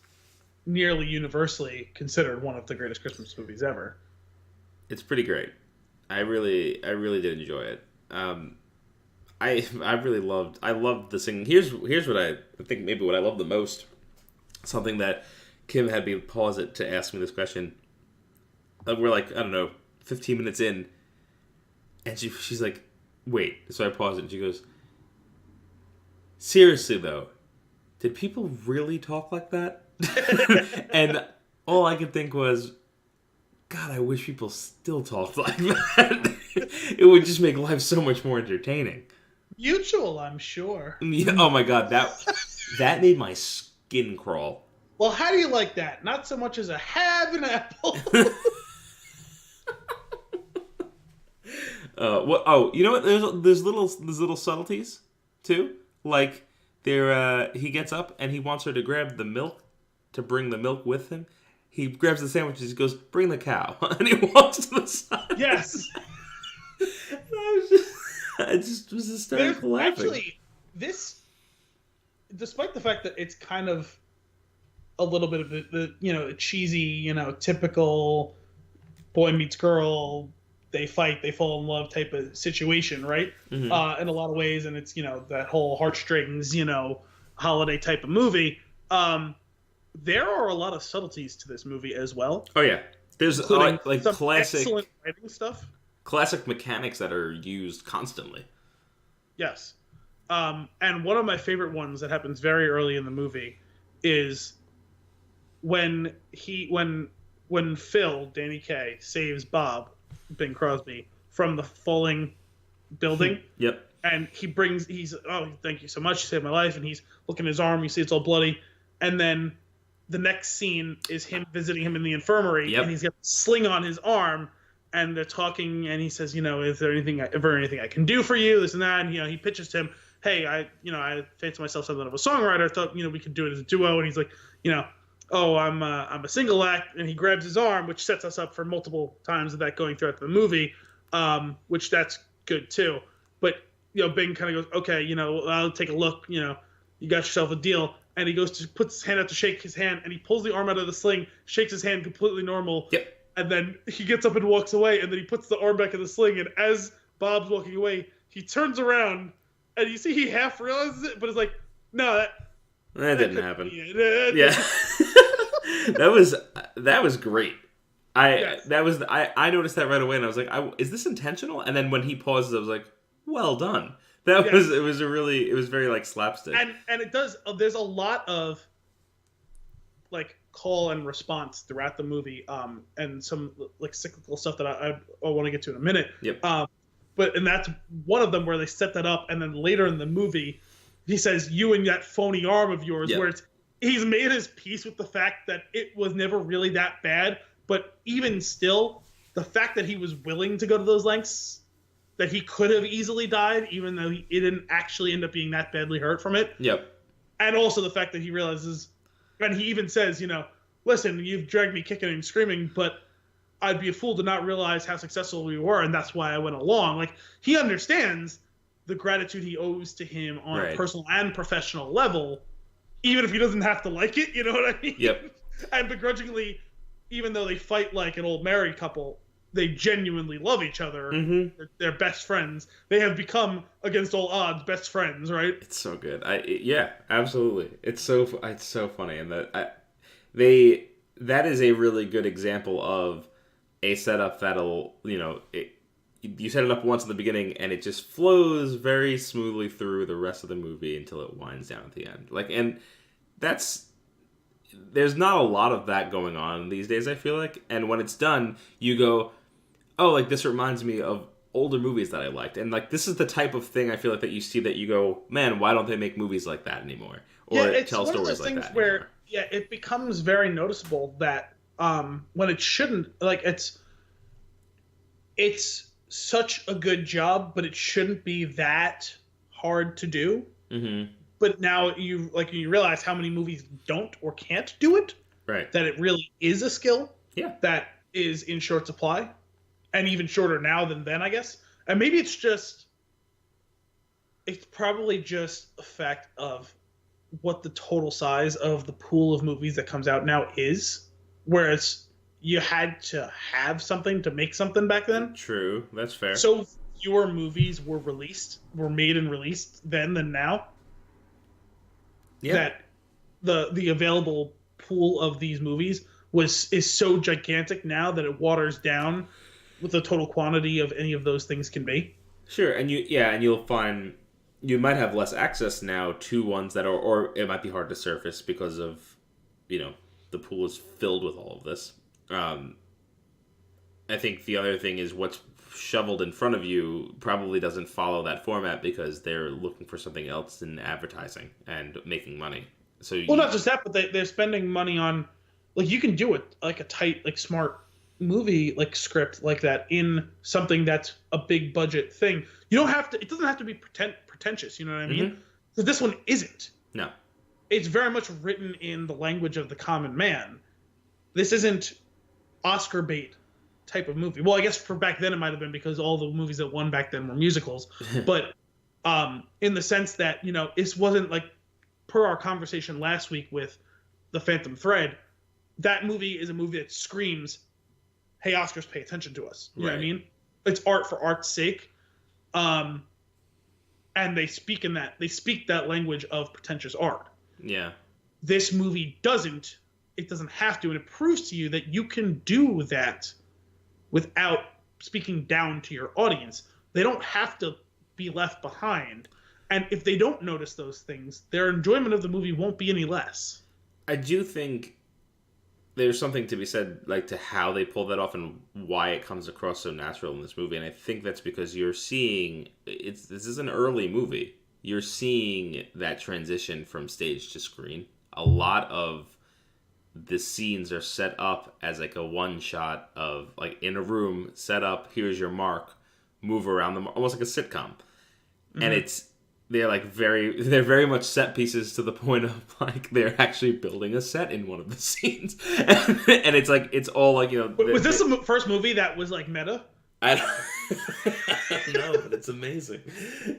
nearly universally considered one of the greatest Christmas movies ever. It's pretty great. I really did enjoy it. I loved the singing. Here's what I think maybe what I love the most. Something that Kim had me pause it to ask me this question. We're like, I don't know, 15 minutes in, and she's like, wait. So I pause it, and she goes, seriously though, did people really talk like that? And all I could think was, God, I wish people still talked like that. It would just make life so much more entertaining. Mutual, I'm sure. Yeah, oh my God, that made my skin crawl. Well, how do you like that? Not so much as a have an apple. What? Oh, you know what? There's little subtleties too. Like he gets up and he wants her to grab the milk to bring the milk with him. He grabs the sandwiches. He goes, "Bring the cow," and he walks to the side. Yes. I just was hysterical laughing. Actually, this, despite the fact that it's kind of a little bit of the cheesy, typical boy meets girl, they fight, they fall in love type of situation, right? Mm-hmm. In a lot of ways, and it's that whole heartstrings, holiday type of movie. There are a lot of subtleties to this movie as well. Oh yeah, there's like some classic excellent writing stuff. Classic mechanics that are used constantly. Yes. And one of my favorite ones that happens very early in the movie is when Phil, Danny Kaye, saves Bob, Bing Crosby, from the falling building. Yep. And thank you so much, you saved my life. And he's looking at his arm, you see it's all bloody. And then the next scene is him visiting him in the infirmary, and he's got a sling on his arm. And they're talking, and he says, is there anything I can do for you, this and that? And, he pitches to him, hey, I fancy myself something of a songwriter. I thought, we could do it as a duo. And he's like, oh, I'm a single act. And he grabs his arm, which sets us up for multiple times of that going throughout the movie, which that's good too. But, Bing kind of goes, okay, I'll take a look. You got yourself a deal. And he goes to put his hand out to shake his hand, and he pulls the arm out of the sling, shakes his hand completely normal. Yep. And then he gets up and walks away, and then he puts the arm back in the sling, and as Bob's walking away, he turns around, and you see he half realizes it, but it's like, no, that didn't happen. Yeah. That was great. I noticed that right away, and I was like, is this intentional? And then when he pauses, I was like, well done. It was very like slapstick. And it does, there's a lot of like call and response throughout the movie, and some like cyclical stuff that I want to get to in a minute. Yep. And that's one of them where they set that up, and then later in the movie, he says, "You and that phony arm of yours," where he's made his peace with the fact that it was never really that bad, but even still, the fact that he was willing to go to those lengths, that he could have easily died, even though he didn't actually end up being that badly hurt from it. Yep. And also the fact that he realizes, and he even says, listen, you've dragged me kicking and screaming, but I'd be a fool to not realize how successful we were, and that's why I went along. Like, he understands the gratitude he owes to him on a personal and professional level, even if he doesn't have to like it, you know what I mean? Yep. And begrudgingly, even though they fight like an old married couple, they genuinely love each other. Mm-hmm. They're best friends. They have become, against all odds, best friends, right? It's so good. Yeah, absolutely. It's so funny, and that is a really good example of a setup that'll you set it up once in the beginning, and it just flows very smoothly through the rest of the movie until it winds down at the end. There's not a lot of that going on these days, I feel like. And when it's done, you go, oh, like, this reminds me of older movies that I liked. And, like, this is the type of thing I feel like that you see that you go, man, why don't they make movies like that anymore? Or tell stories like that anymore? Where, it becomes very noticeable that when it shouldn't, like, it's such a good job, but it shouldn't be that hard to do. Mm-hmm. But now you realize how many movies don't or can't do it. Right. That it really is a skill. Yeah. That is in short supply, and even shorter now than then, I guess. And maybe it's just it's probably just a fact of what the total size of the pool of movies that comes out now is, whereas you had to have something to make something back then. True, that's fair. So fewer movies were made and released then than now. Yeah. That the available pool of these movies is so gigantic now that it waters down what the total quantity of any of those things can be. Sure, and you'll find you might have less access now to ones that are, or it might be hard to surface because of, the pool is filled with all of this. I think the other thing is what's shoveled in front of you probably doesn't follow that format because they're looking for something else in advertising and making money. So not just that, but they're spending money on, like, you can do it like a tight, like, smart movie, like, script like that in something that's a big budget thing. You don't have to. It doesn't have to be pretentious. You know what I mean? Because this one isn't. No. It's very much written in the language of the common man. This isn't Oscar bait type of movie. Well, I guess for back then it might have been because all the movies that won back then were musicals. But in the sense that, it wasn't like, per our conversation last week with The Phantom Thread, that movie is a movie that screams, hey, Oscars, pay attention to us. You know what I mean? It's art for art's sake. And they speak that language of pretentious art. Yeah. This movie doesn't. It doesn't have to, and it proves to you that you can do that without speaking down to your audience. They don't have to be left behind. And if they don't notice those things, their enjoyment of the movie won't be any less. I do think there's something to be said, like, to how they pull that off and why it comes across so natural in this movie. And I think that's because you're seeing this is an early movie. You're seeing that transition from stage to screen. A lot of the scenes are set up as like a one shot of, like, in a room, set up, here's your mark, move around them, almost like a sitcom. And they're very much set pieces to the point of, like, they're actually building a set in one of the scenes. And it's like, it's all like, Was this the first movie that was like meta? I don't know, but it's amazing.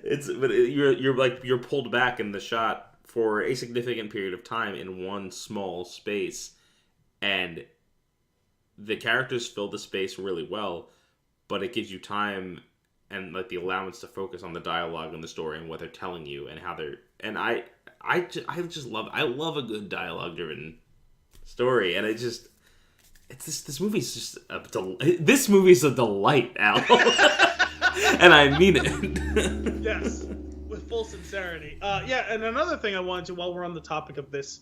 You're pulled back in the shot for a significant period of time in one small space, and the characters fill the space really well, but it gives you time and, like, the allowance to focus on the dialogue and the story and what they're telling you and how they're, and I love a good dialogue driven story, and this movie's just this movie's a delight, Al. And I mean it. Yes, with full sincerity. And another thing I wanted to, while we're on the topic of this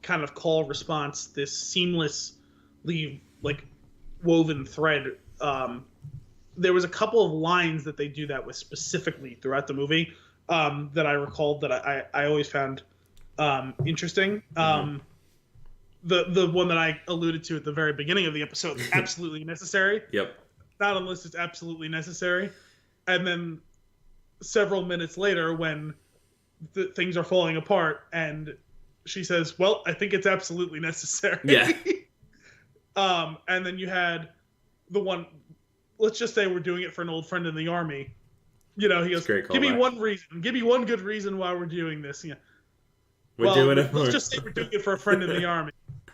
kind of call response, this seamlessly, like, woven thread, there was a couple of lines that they do that with specifically throughout the movie that I recalled that I always found interesting. The one that I alluded to at the very beginning of the episode, absolutely necessary. Yep. Not unless it's absolutely necessary. And then several minutes later, when things are falling apart, and she says, well, I think it's absolutely necessary. Yeah. And then you had the one, let's just say we're doing it for an old friend in the army. He goes, give me one reason. Give me one good reason why we're doing this. Yeah. Let's just say we're doing it for a friend in the army.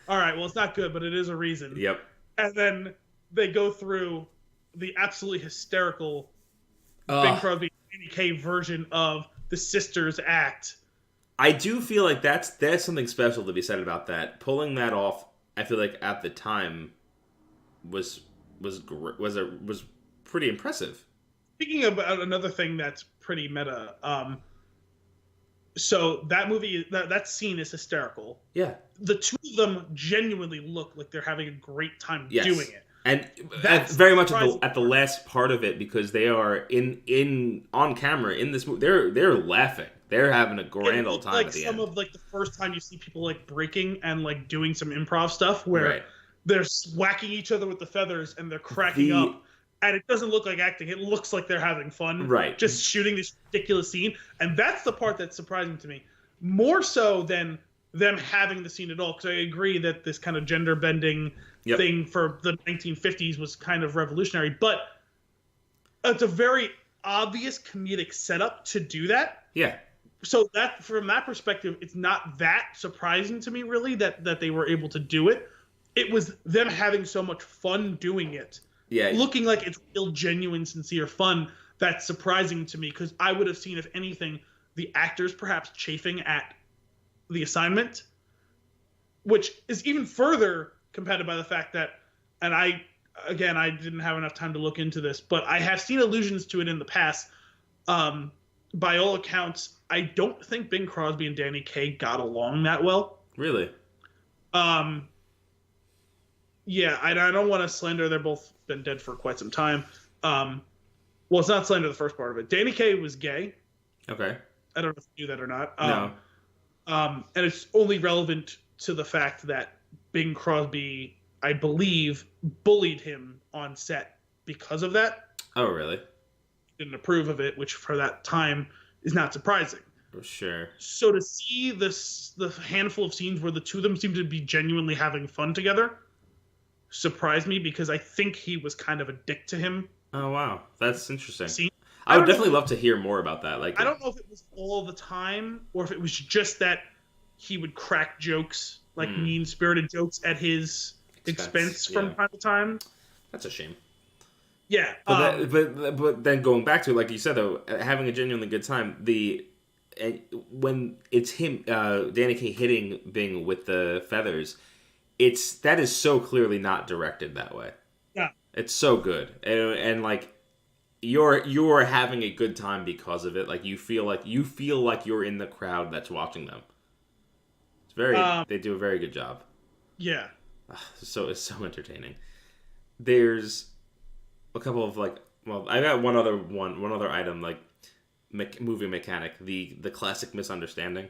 All right, well, it's not good, but it is a reason. Yep. And then they go through the absolutely hysterical Bing Crosby, Andy Kaye version of the Sisters Act. I do feel like that's something special to be said about that. Pulling that off, I feel like at the time was pretty impressive. Speaking about another thing that's pretty meta, so that movie, that scene is hysterical. Yeah. The two of them genuinely look like they're having a great time doing it. And that's very much at the last part of it, because they are on camera in this movie. They're laughing. They're having a grand old time at the end. Some of, like, the first time you see people, like, breaking and, like, doing some improv stuff where they're whacking each other with the feathers and they're cracking up. And it doesn't look like acting. It looks like they're having fun. Right. Just shooting this ridiculous scene. And that's the part that's surprising to me. More so than them having the scene at all. Because I agree that this kind of gender bending thing for the 1950s was kind of revolutionary. But it's a very obvious comedic setup to do that. Yeah. So that from that perspective, it's not that surprising to me really that they were able to do it. It was them having so much fun doing it. Yeah. Looking like it's real genuine, sincere fun. That's surprising to me because I would have seen, if anything, the actors perhaps chafing at the assignment, which is even further compounded by the fact that, and I didn't have enough time to look into this, but I have seen allusions to it in the past. By all accounts, I don't think Bing Crosby and Danny Kaye got along that well. Really? Yeah, I don't want to slander. They're both been dead for quite some time. Well, it's not slander the first part of it. Danny Kaye was gay. Okay. I don't know if you knew that or not. No. And it's only relevant to the fact that Bing Crosby, I believe, bullied him on set because of that. Oh, really? Didn't approve of it, which for that time is not surprising. For sure. So to see the handful of scenes where the two of them seem to be genuinely having fun together surprised me because I think he was kind of a dick to him. Oh, wow. That's interesting. See? I would definitely love to hear more about that. Like, I don't know if it was all the time or if it was just that he would crack jokes, like mean-spirited jokes at his expense from time to time. That's a shame. Yeah. But then going back to it, like you said, though, having a genuinely good time, when it's him, Danny Kaye hitting Bing with the feathers, that is so clearly not directed that way. Yeah. It's so good. And like, you're having a good time because of it. Like you feel like you're in the crowd that's watching them. It's they do a very good job. Yeah. So it's so entertaining. There's a couple of I got one other item, like movie mechanic, the classic misunderstanding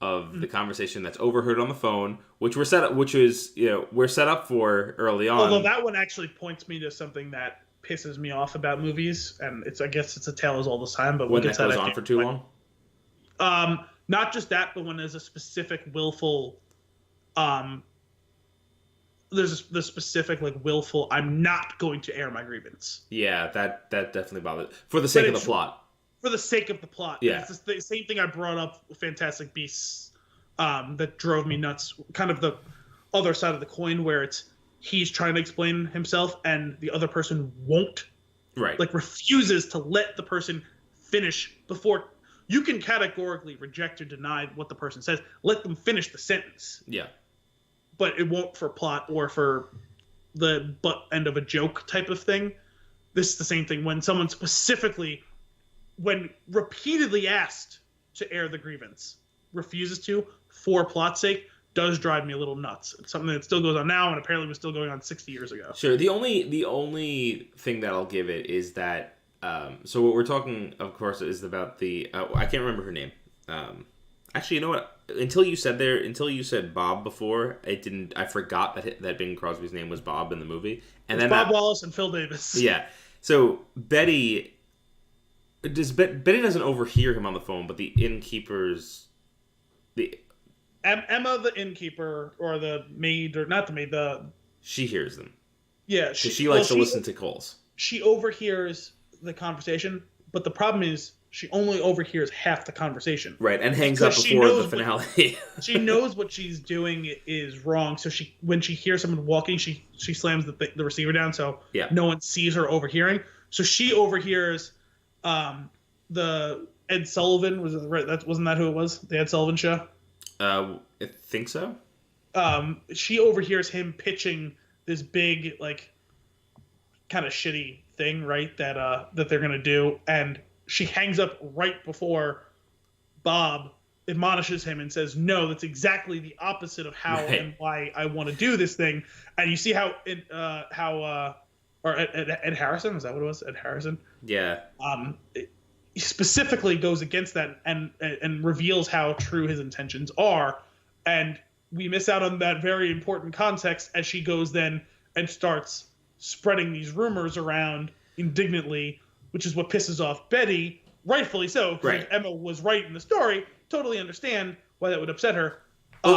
of the conversation that's overheard on the phone, which we're set up for early on. Although that one actually points me to something that pisses me off about movies, and I guess it's a tale as all the time, but when that goes on for too long. Not just that, but when there's a specific willful, there's the specific willful, I'm not going to air my grievance. Yeah, that definitely bothers for the sake of the plot. For the sake of the plot. Yeah. It's the same thing I brought up with Fantastic Beasts that drove me nuts. Kind of the other side of the coin where he's trying to explain himself and the other person won't. Right. Refuses to let the person finish before. You can categorically reject or deny what the person says. Let them finish the sentence. Yeah. But it won't for plot or for the butt end of a joke type of thing. This is the same thing when someone specifically, when repeatedly asked to air the grievance, refuses to for plot's sake, does drive me a little nuts. It's something that still goes on now and apparently was still going on 60 years ago. Sure. The only thing that I'll give it is that so what we're talking, of course, is about the I can't remember her name. Actually, you know what? Until you said Bob before, I forgot that Bing Crosby's name was Bob in the movie. And it's then Bob Wallace and Phil Davis. Yeah. So Betty doesn't overhear him on the phone, but the innkeeper's Emma, the innkeeper, or the maid, or not the maid, she hears them. Yeah, she likes to listen to calls. She overhears the conversation, but the problem is she only overhears half the conversation. Right, and hangs up before the finale. She knows what she's doing is wrong, so when she hears someone walking, she slams the receiver down so no one sees her overhearing. So she overhears the Ed Sullivan, wasn't that who it was? The Ed Sullivan show? I think so. She overhears him pitching this big, kind of shitty thing, right? That they're gonna do, and she hangs up right before Bob admonishes him and says, "No, that's exactly the opposite of how and why I want to do this thing." And you see how Ed Harrison, is that what it was? Ed Harrison. Yeah. He specifically goes against that and reveals how true his intentions are, and we miss out on that very important context as she goes then and starts spreading these rumors around indignantly, which is what pisses off Betty, rightfully so. Right. Emma was right in the story. Totally understand why that would upset her.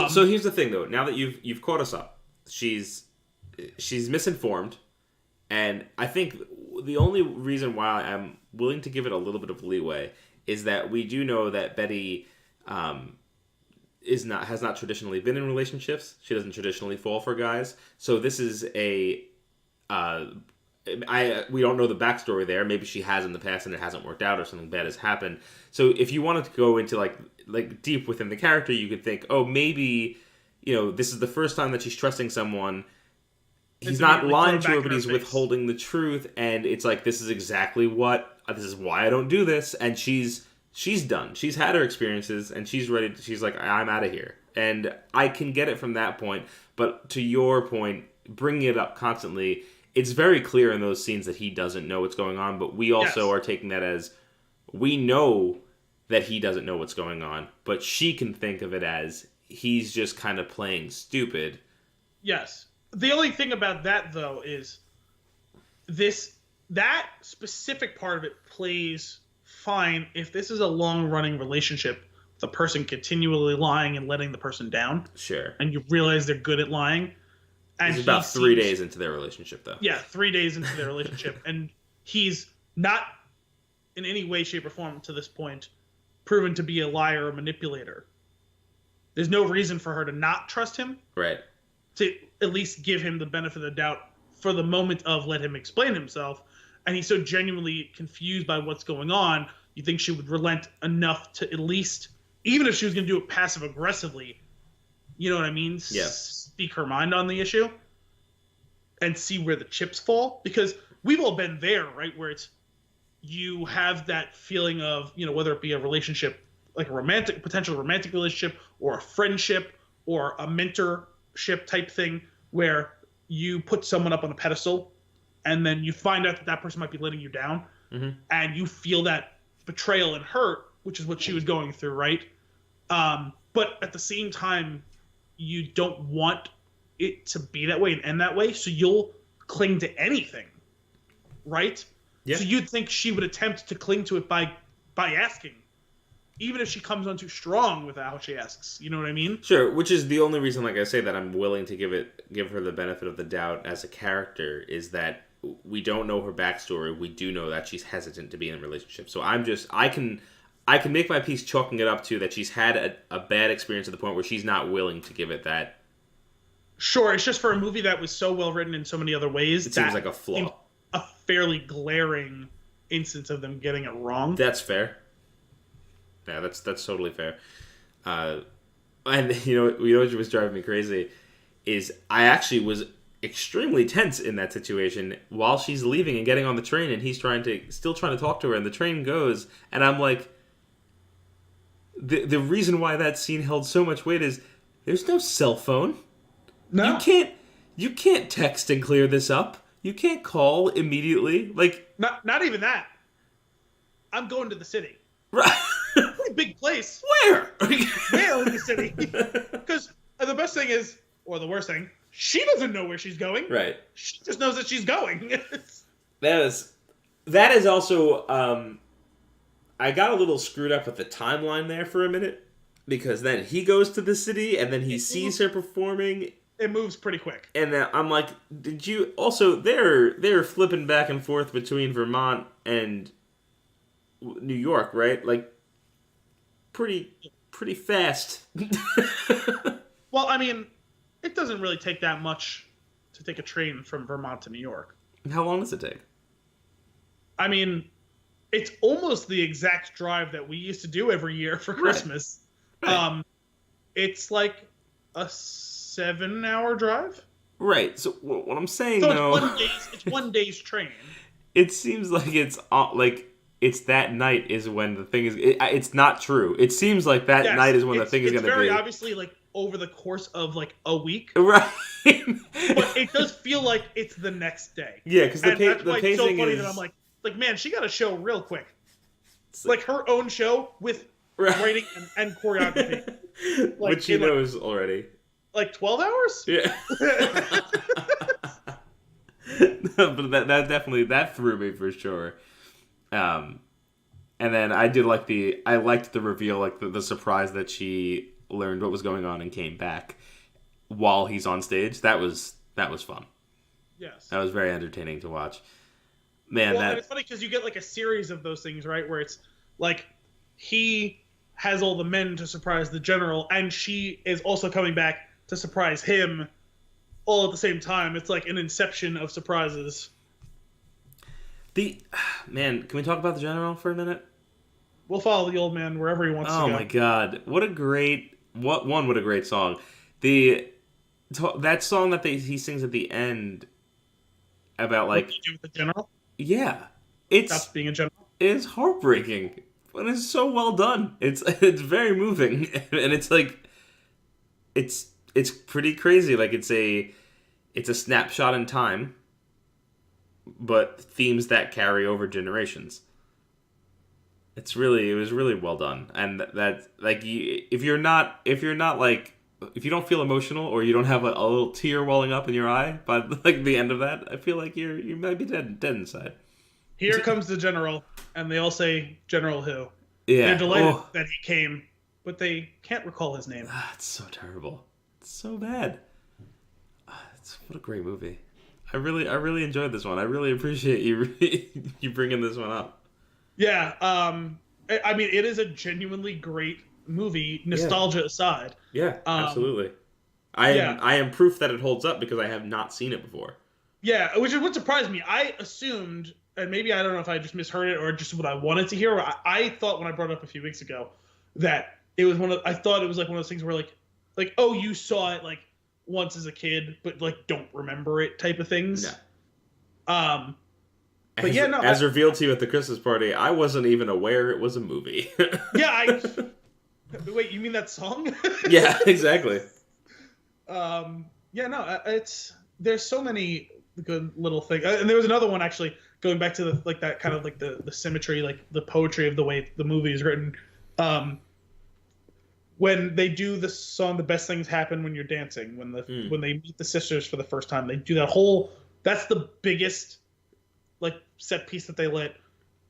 So here's the thing, though. Now that you've caught us up, she's misinformed, and I think the only reason why I'm willing to give it a little bit of leeway is that we do know that Betty has not traditionally been in relationships. She doesn't traditionally fall for guys. So this is we don't know the backstory there. Maybe she has in the past and it hasn't worked out or something bad has happened. So if you wanted to go into like deep within the character, you could think, oh, maybe, this is the first time that she's trusting someone. He's not lying to her, but he's withholding the truth. And it's like, this is why I don't do this. And she's done. She's had her experiences and she's ready. She's like, I'm out of here. And I can get it from that point. But to your point, bringing it up constantly, it's very clear in those scenes that he doesn't know what's going on, but we also are taking that as we know that he doesn't know what's going on, but she can think of it as he's just kind of playing stupid. Yes. The only thing about that, though, is that specific part of it plays fine if this is a long-running relationship with a person continually lying and letting the person down. Sure. And you realize they're good at lying. And he's about 3 days into their relationship, though. Yeah, 3 days into their relationship. And he's not, in any way, shape, or form, to this point, proven to be a liar or manipulator. There's no reason for her to not trust him. Right. To at least give him the benefit of the doubt for the moment of let him explain himself. And he's so genuinely confused by what's going on, you think she would relent enough to at least, even if she was going to do it passive-aggressively, you know what I mean? Yeah. Speak her mind on the issue and see where the chips fall. Because we've all been there, right? Where you have that feeling of, whether it be a relationship, like a potential romantic relationship or a friendship or a mentorship type thing, where you put someone up on a pedestal and then you find out that person might be letting you down. Mm-hmm. And you feel that betrayal and hurt, which is what she was going through, right? But at the same time, you don't want it to be that way and end that way, so you'll cling to anything, right? Yeah. So you'd think she would attempt to cling to it by asking, even if she comes on too strong with how she asks. You know what I mean? Sure, which is the only reason, like I say, that I'm willing to give her the benefit of the doubt as a character, is that we don't know her backstory. We do know that she's hesitant to be in a relationship. So I can make my peace chalking it up to that she's had a bad experience to the point where she's not willing to give it that. Sure, it's just for a movie that was so well written in so many other ways. It seems like a flaw. A fairly glaring instance of them getting it wrong. That's fair. Yeah, that's totally fair. And what was driving me crazy is I actually was extremely tense in that situation while she's leaving and getting on the train, and he's still trying to talk to her, and the train goes, and I'm like, the reason why that scene held so much weight is there's no cell phone. No. You can't text and clear this up. You can't call immediately. Like, not even that. I'm going to the city. Right. Pretty big place. Where? Where in the city? Because the best thing is, or the worst thing, she doesn't know where she's going. Right. She just knows that she's going. That is also, I got a little screwed up with the timeline there for a minute, because then he goes to the city and then he sees her performing. It moves pretty quick. And I'm like, did you also, they're flipping back and forth between Vermont and New York, right? Like, pretty fast. Well, I mean, it doesn't really take that much to take a train from Vermont to New York. How long does it take? I mean, it's almost the exact drive that we used to do every year for Christmas. Right. It's like a 7-hour drive. Right. So what I'm saying, it's one day's train. It seems like it's that night is when the thing is. It's not true. It seems like that night is when the thing is going to be. It's very obviously like over the course of like a week. Right. But it does feel like it's the next day. Yeah, because the pacing it's so funny that I'm like, man, she got a show real quick. Like her own show with writing and choreography. Like, which she knows already. Like 12 hours? Yeah. But that definitely, that threw me for sure. And then I liked the reveal, like the surprise that she learned what was going on and came back while he's on stage. That was fun. Yes. That was very entertaining to watch. Man, and it's funny because you get like a series of those things, right? Where it's like he has all the men to surprise the general, and she is also coming back to surprise him all at the same time. It's like an inception of surprises. Man, can we talk about the general for a minute? We'll follow the old man wherever he wants to go. Oh my god, what a great song! That song that he sings at the end about like what do you do with the general? Yeah, Stops being a general. It's heartbreaking, but it's so well done. It's very moving, and it's like it's pretty crazy. Like it's a snapshot in time, but themes that carry over generations. It was really well done, and that like if you don't feel emotional or you don't have a little tear welling up in your eye by like the end of that, I feel like you might be dead inside. Here comes the general, and they all say General who. Yeah, they're delighted that he came, but they can't recall his name. It's so terrible. It's so bad. What a great movie. I really enjoyed this one. I really appreciate you bringing this one up. Yeah, I mean, it is a genuinely great movie, nostalgia aside. Yeah, absolutely. I am proof that it holds up because I have not seen it before. Yeah, which is what surprised me. I assumed, and maybe I don't know if I just misheard it or just what I wanted to hear. I thought when I brought it up a few weeks ago that it was I thought it was like one of those things where like oh, you saw it like once as a kid, but like don't remember it type of things. No. But as revealed to you at the Christmas party, I wasn't even aware it was a movie. Yeah, wait, you mean that song? Yeah, exactly. There's so many good little things, and there was another one actually going back to the symmetry, like the poetry of the way the movie is written. When they do the song, "The Best Things Happen When You're Dancing," when they meet the sisters for the first time, they do that whole. That's the biggest like set piece that they let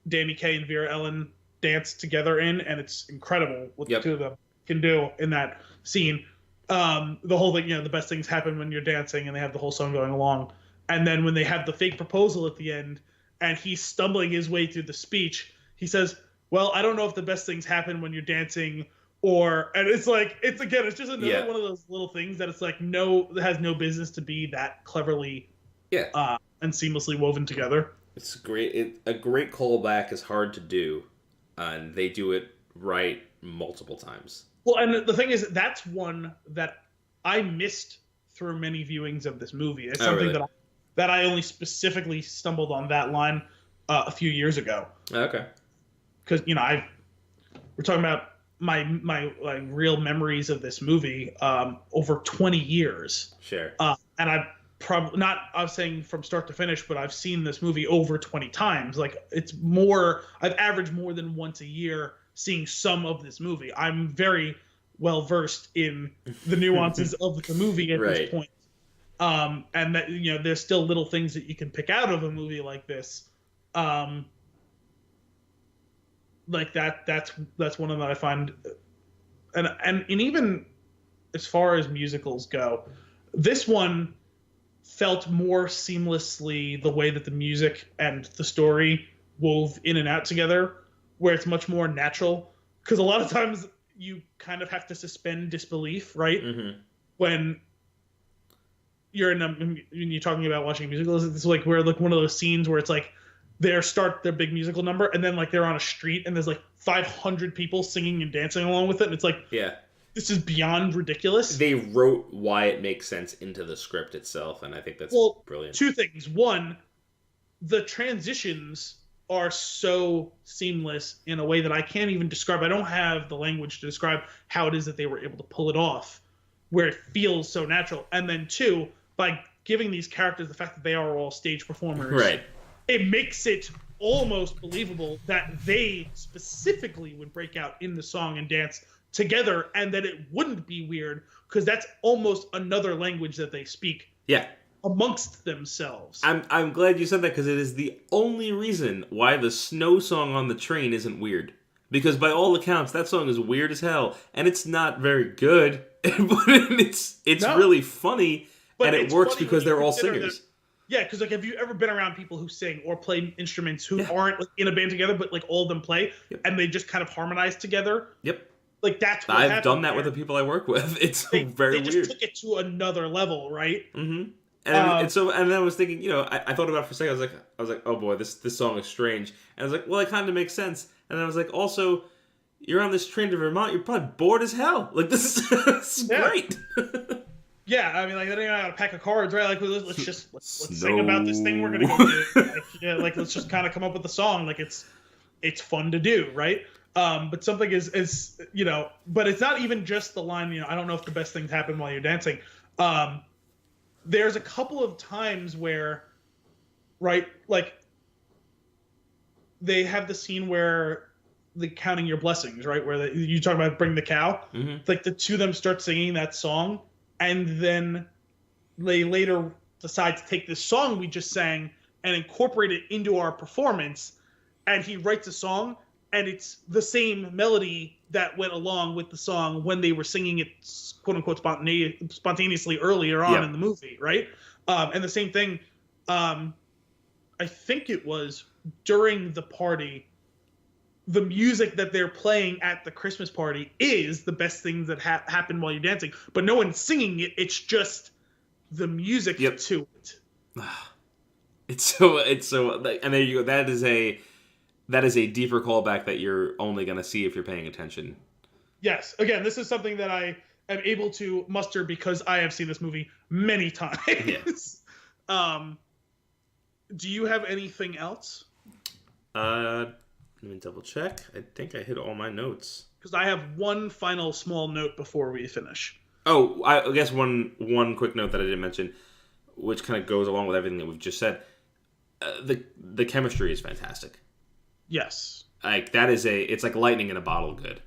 Danny Kaye and Vera Ellen dance together in, and it's incredible what the two of them can do in that scene. The whole thing, the best things happen when you're dancing, and they have the whole song going along. And then when they have the fake proposal at the end, and he's stumbling his way through the speech, he says, "Well, I don't know if the best things happen when you're dancing," and it's like it's just another one of those little things that it's like it has no business to be that cleverly and seamlessly woven together. It's great. A great callback is hard to do, and they do it right multiple times. Well, and the thing is, that's one that I missed through many viewings of this movie. It's something that I only specifically stumbled on that line a few years ago. Okay. Because we're talking about my like real memories of this movie over 20 years. Sure. And I probably not. I was saying from start to finish, but I've seen this movie over 20 times. Like it's more. I've averaged more than once a year seeing some of this movie. I'm very well versed in the nuances of the movie at this point. And that there's still little things that you can pick out of a movie like this. Like that's one of them that I find, and even as far as musicals go, this one felt more seamlessly the way that the music and the story wove in and out together, where it's much more natural. Because a lot of times you kind of have to suspend disbelief, right? Mm-hmm. When you're when you're talking about watching musicals, it's like where like one of those scenes where it's like they start their big musical number and then like they're on a street and there's like 500 people singing and dancing along with it, and it's like this is beyond ridiculous. They wrote why it makes sense into the script itself, and I think that's brilliant. Two things. One, the transitions are so seamless in a way that I can't even describe. I don't have the language to describe how it is that they were able to pull it off, where it feels so natural. And then two, by giving these characters the fact that they are all stage performers, right, it makes it almost believable that they specifically would break out in the song and dance together, and that it wouldn't be weird because that's almost another language that they speak amongst themselves. I'm glad you said that, because it is the only reason why the snow song on the train isn't weird. Because by all accounts, that song is weird as hell, and it's not very good, but it's really funny, and it works because they're all singers. Yeah, because like, have you ever been around people who sing or play instruments who aren't like, in a band together, but like all of them play, and they just kind of harmonize together? Yep. Like that's what I've done that there. with the people I work with. It's They very just weird. took it to another level, right? Mm-hmm. And then I was thinking, I thought about it for a second. I was like, oh boy, this song is strange. And I was like, well, it kind of makes sense. And I was like, also, you're on this train to Vermont. You're probably bored as hell. Like this is great. Yeah, I mean, like, then I got a pack of cards, right? Like, let's sing about this thing we're gonna go do. Like, let's just kind of come up with a song. Like, it's fun to do, right? But something is but it's not even just the line. I don't know if the best things happen while you're dancing. There's a couple of times where, right, like, they have the scene where the counting your blessings, right? Where you talk about bring the cow. Mm-hmm. Like the two of them start singing that song. And then they later decide to take this song we just sang and incorporate it into our performance. And he writes a song, and it's the same melody that went along with the song when they were singing it, quote unquote, spontaneously earlier on in the movie, right? And the same thing, I think it was during the party. The music that they're playing at the Christmas party is the best things that happen while you're dancing, but no one's singing it. It's just the music to it. It's so, and there you go. That is a deeper callback that you're only going to see if you're paying attention. Yes. Again, this is something that I am able to muster because I have seen this movie many times. Yeah. Do you have anything else? Let me double check. I think I hit all my notes. Because I have one final small note before we finish. Oh, I guess one quick note that I didn't mention, which kind of goes along with everything that we've just said. The chemistry is fantastic. Yes. Like it's like lightning in a bottle good.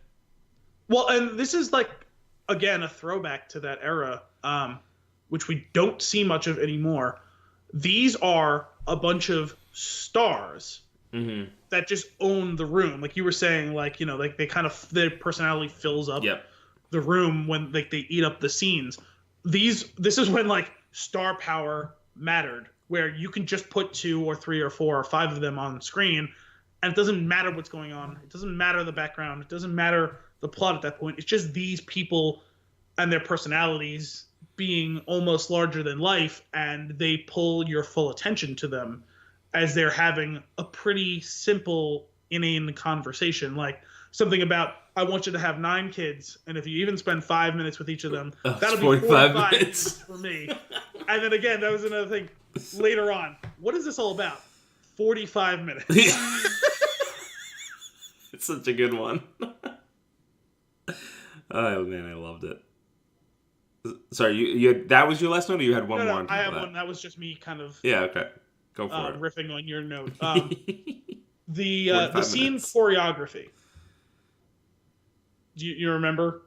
Well, and this is like, again, a throwback to that era, which we don't see much of anymore. These are a bunch of stars. Mm-hmm. That just own the room, like you were saying, like like they kind of their personality fills up the room when like they eat up the scenes. This is when like star power mattered, where you can just put 2 or 3 or 4 or 5 of them on screen, and it doesn't matter what's going on. It doesn't matter the background. It doesn't matter the plot at that point. It's just these people and their personalities being almost larger than life, and they pull your full attention to them as they're having a pretty simple, inane conversation. Like something about, I want you to have 9 kids, and if you even spend 5 minutes with each of them, that'll be 45 minutes for me. And then again, that was another thing later on. What is this all about? 45 minutes. It's such a good one. Oh man, I loved it. Sorry, you that was your last note, or you had one more? No, I have one. That was just me kind of... Yeah, okay. Go for it. Riffing on your note. The scene choreography. Do you remember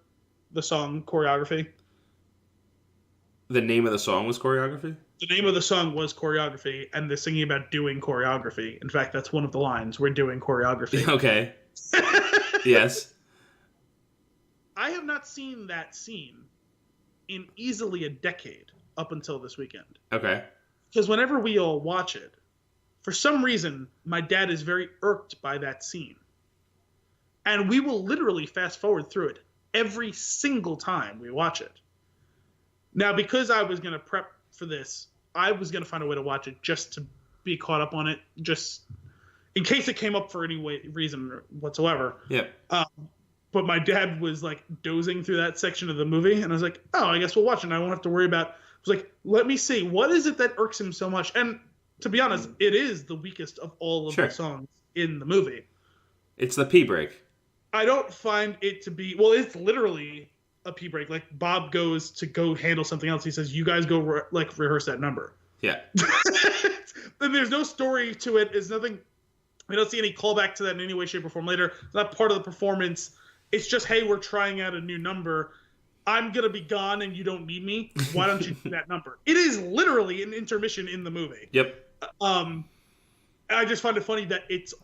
the song choreography? The name of the song was choreography? The name of the song was choreography, and they're singing about doing choreography. In fact, that's one of the lines. We're doing choreography. Okay. Yes. I have not seen that scene in easily a decade up until this weekend. Okay. Because whenever we all watch it, for some reason, my dad is very irked by that scene. And we will literally fast forward through it every single time we watch it. Now, because I was going to prep for this, I was going to find a way to watch it just to be caught up on it, just in case it came up for any reason whatsoever. Yep. But my dad was like dozing through that section of the movie, and I was like, oh, I guess we'll watch it, and I won't have to worry about... I was like, let me see, what is it that irks him so much? And to be honest, it is the weakest of all of the songs in the movie. It's the pee break. I don't find it to be... Well, it's literally a pee break. Like, Bob goes to go handle something else. He says, you guys go, rehearse that number. Yeah. Then there's no story to it. It's nothing... We don't see any callback to that in any way, shape, or form later. It's not part of the performance. It's just, hey, we're trying out a new number. I'm going to be gone and you don't need me. Why don't you do that number? It is literally an intermission in the movie. Yep. I just find it funny that it's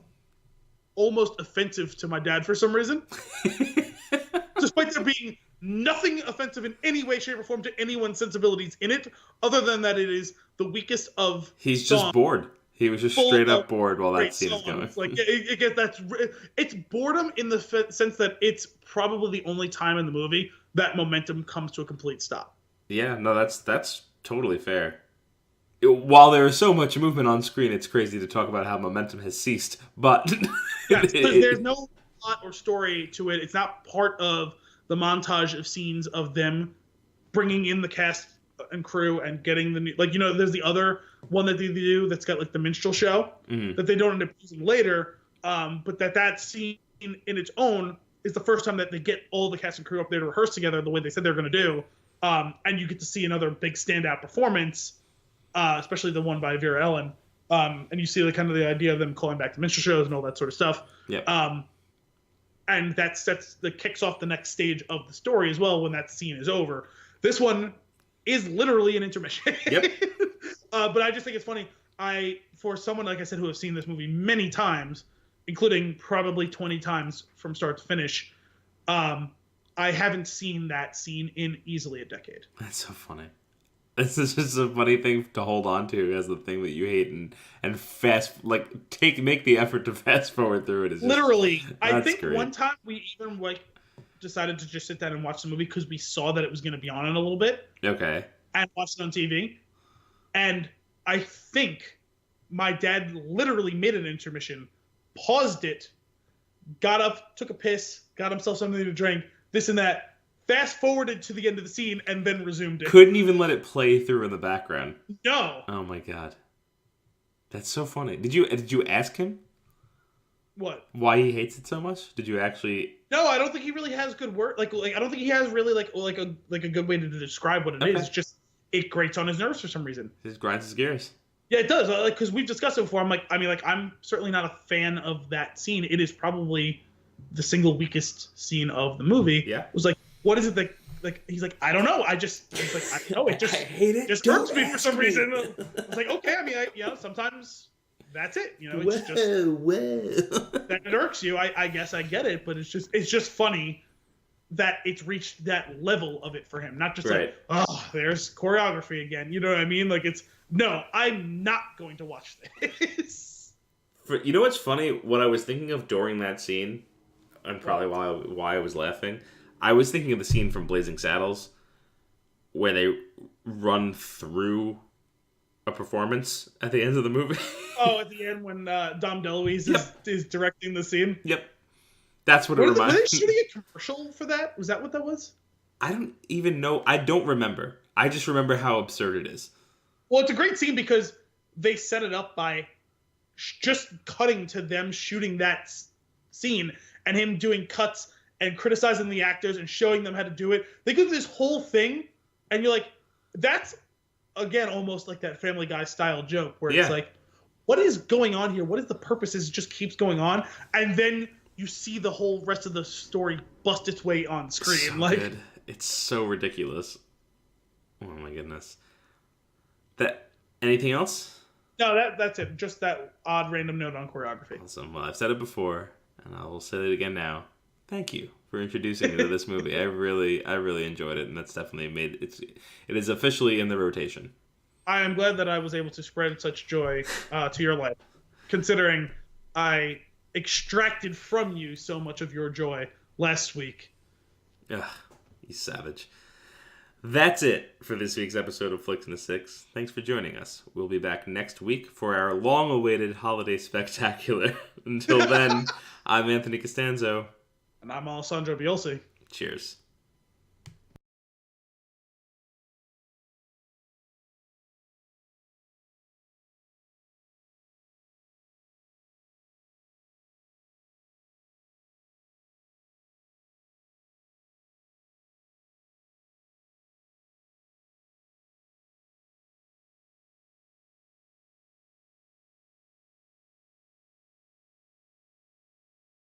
almost offensive to my dad for some reason. Despite there being nothing offensive in any way, shape, or form to anyone's sensibilities in it, other than that it is the weakest of He's songs, just bored. He was just straight up bored while that scene is going. Like it's boredom in the sense that it's probably the only time in the movie that momentum comes to a complete stop. Yeah, no, that's totally fair. While there is so much movement on screen, it's crazy to talk about how momentum has ceased. But yes, there's no plot or story to it. It's not part of the montage of scenes of them bringing in the cast and crew and getting the new, like, there's the other one that they do that's got like the minstrel show that they don't end up using later, but that scene in its own is the first time that they get all the cast and crew up there to rehearse together the way they said they're going to do, and you get to see another big standout performance, especially the one by Vera Ellen, and you see the idea of them calling back the minstrel shows and all that sort of stuff. Yeah. And that kicks off the next stage of the story as well when that scene is over. This one is literally an intermission. Yep. But I just think it's funny. For someone, like I said, who have seen this movie many times, including probably 20 times from start to finish, I haven't seen that scene in easily a decade. That's so funny. This is just a funny thing to hold on to as the thing that you hate and make the effort to fast forward through it. Literally, I think great. One time we even decided to just sit down and watch the movie because we saw that it was going to be on in a little bit. Okay. And watched it on TV. And I think my dad literally made an intermission, paused it, got up, took a piss, got himself something to drink, this and that, fast forwarded to the end of the scene, and then resumed it. Couldn't even let it play through in the background. No. Oh my god. That's so funny. Did you ask him? What? Why he hates it so much? Did you actually? No, I don't think he really has good word. Like I don't think he has really a good way to describe what it is. It's just it grates on his nerves for some reason. It just grinds his gears. Yeah, it does. Because we've discussed it before. I'm certainly not a fan of that scene. It is probably the single weakest scene of the movie. Yeah. It was like, what is it that? Like he's like, I don't know. I know it just I hate it. Just hurts me for some reason. It's like, okay, sometimes that's it. It's just that it irks you. I guess I get it, but it's just funny that it's reached that level of it for him. Not just right. Like, oh, there's choreography again. You know what I mean? Like no, I'm not going to watch this. You know what's funny? What I was thinking of during that scene, and probably why I was laughing, I was thinking of the scene from Blazing Saddles where they run through a performance at the end of the movie. Oh, at the end when Dom DeLuise is directing the scene? Yep. That's what it reminds me. Were they shooting a commercial for that? Was that what that was? I don't even know. I don't remember. I just remember how absurd it is. Well, it's a great scene because they set it up by just cutting to them shooting that scene and him doing cuts and criticizing the actors and showing them how to do it. They do this whole thing, and you're like, that's, again, almost like that Family Guy style joke where it's like, what is going on here? What is the purpose? It just keeps going on. And then you see the whole rest of the story bust its way on screen. So good. It's so ridiculous. Oh my goodness. Anything else? No, that's it. Just that odd random note on choreography. Awesome. Well, I've said it before, and I will say it again now. Thank you for introducing me to this movie. I really enjoyed it, and that's definitely it is officially in the rotation. I am glad that I was able to spread such joy to your life, considering I extracted from you so much of your joy last week. Ugh, you savage. That's it for this week's episode of Flix and the Six. Thanks for joining us. We'll be back next week for our long-awaited holiday spectacular. Until then, I'm Anthony Costanzo. And I'm Alessandro Biolsi. Cheers.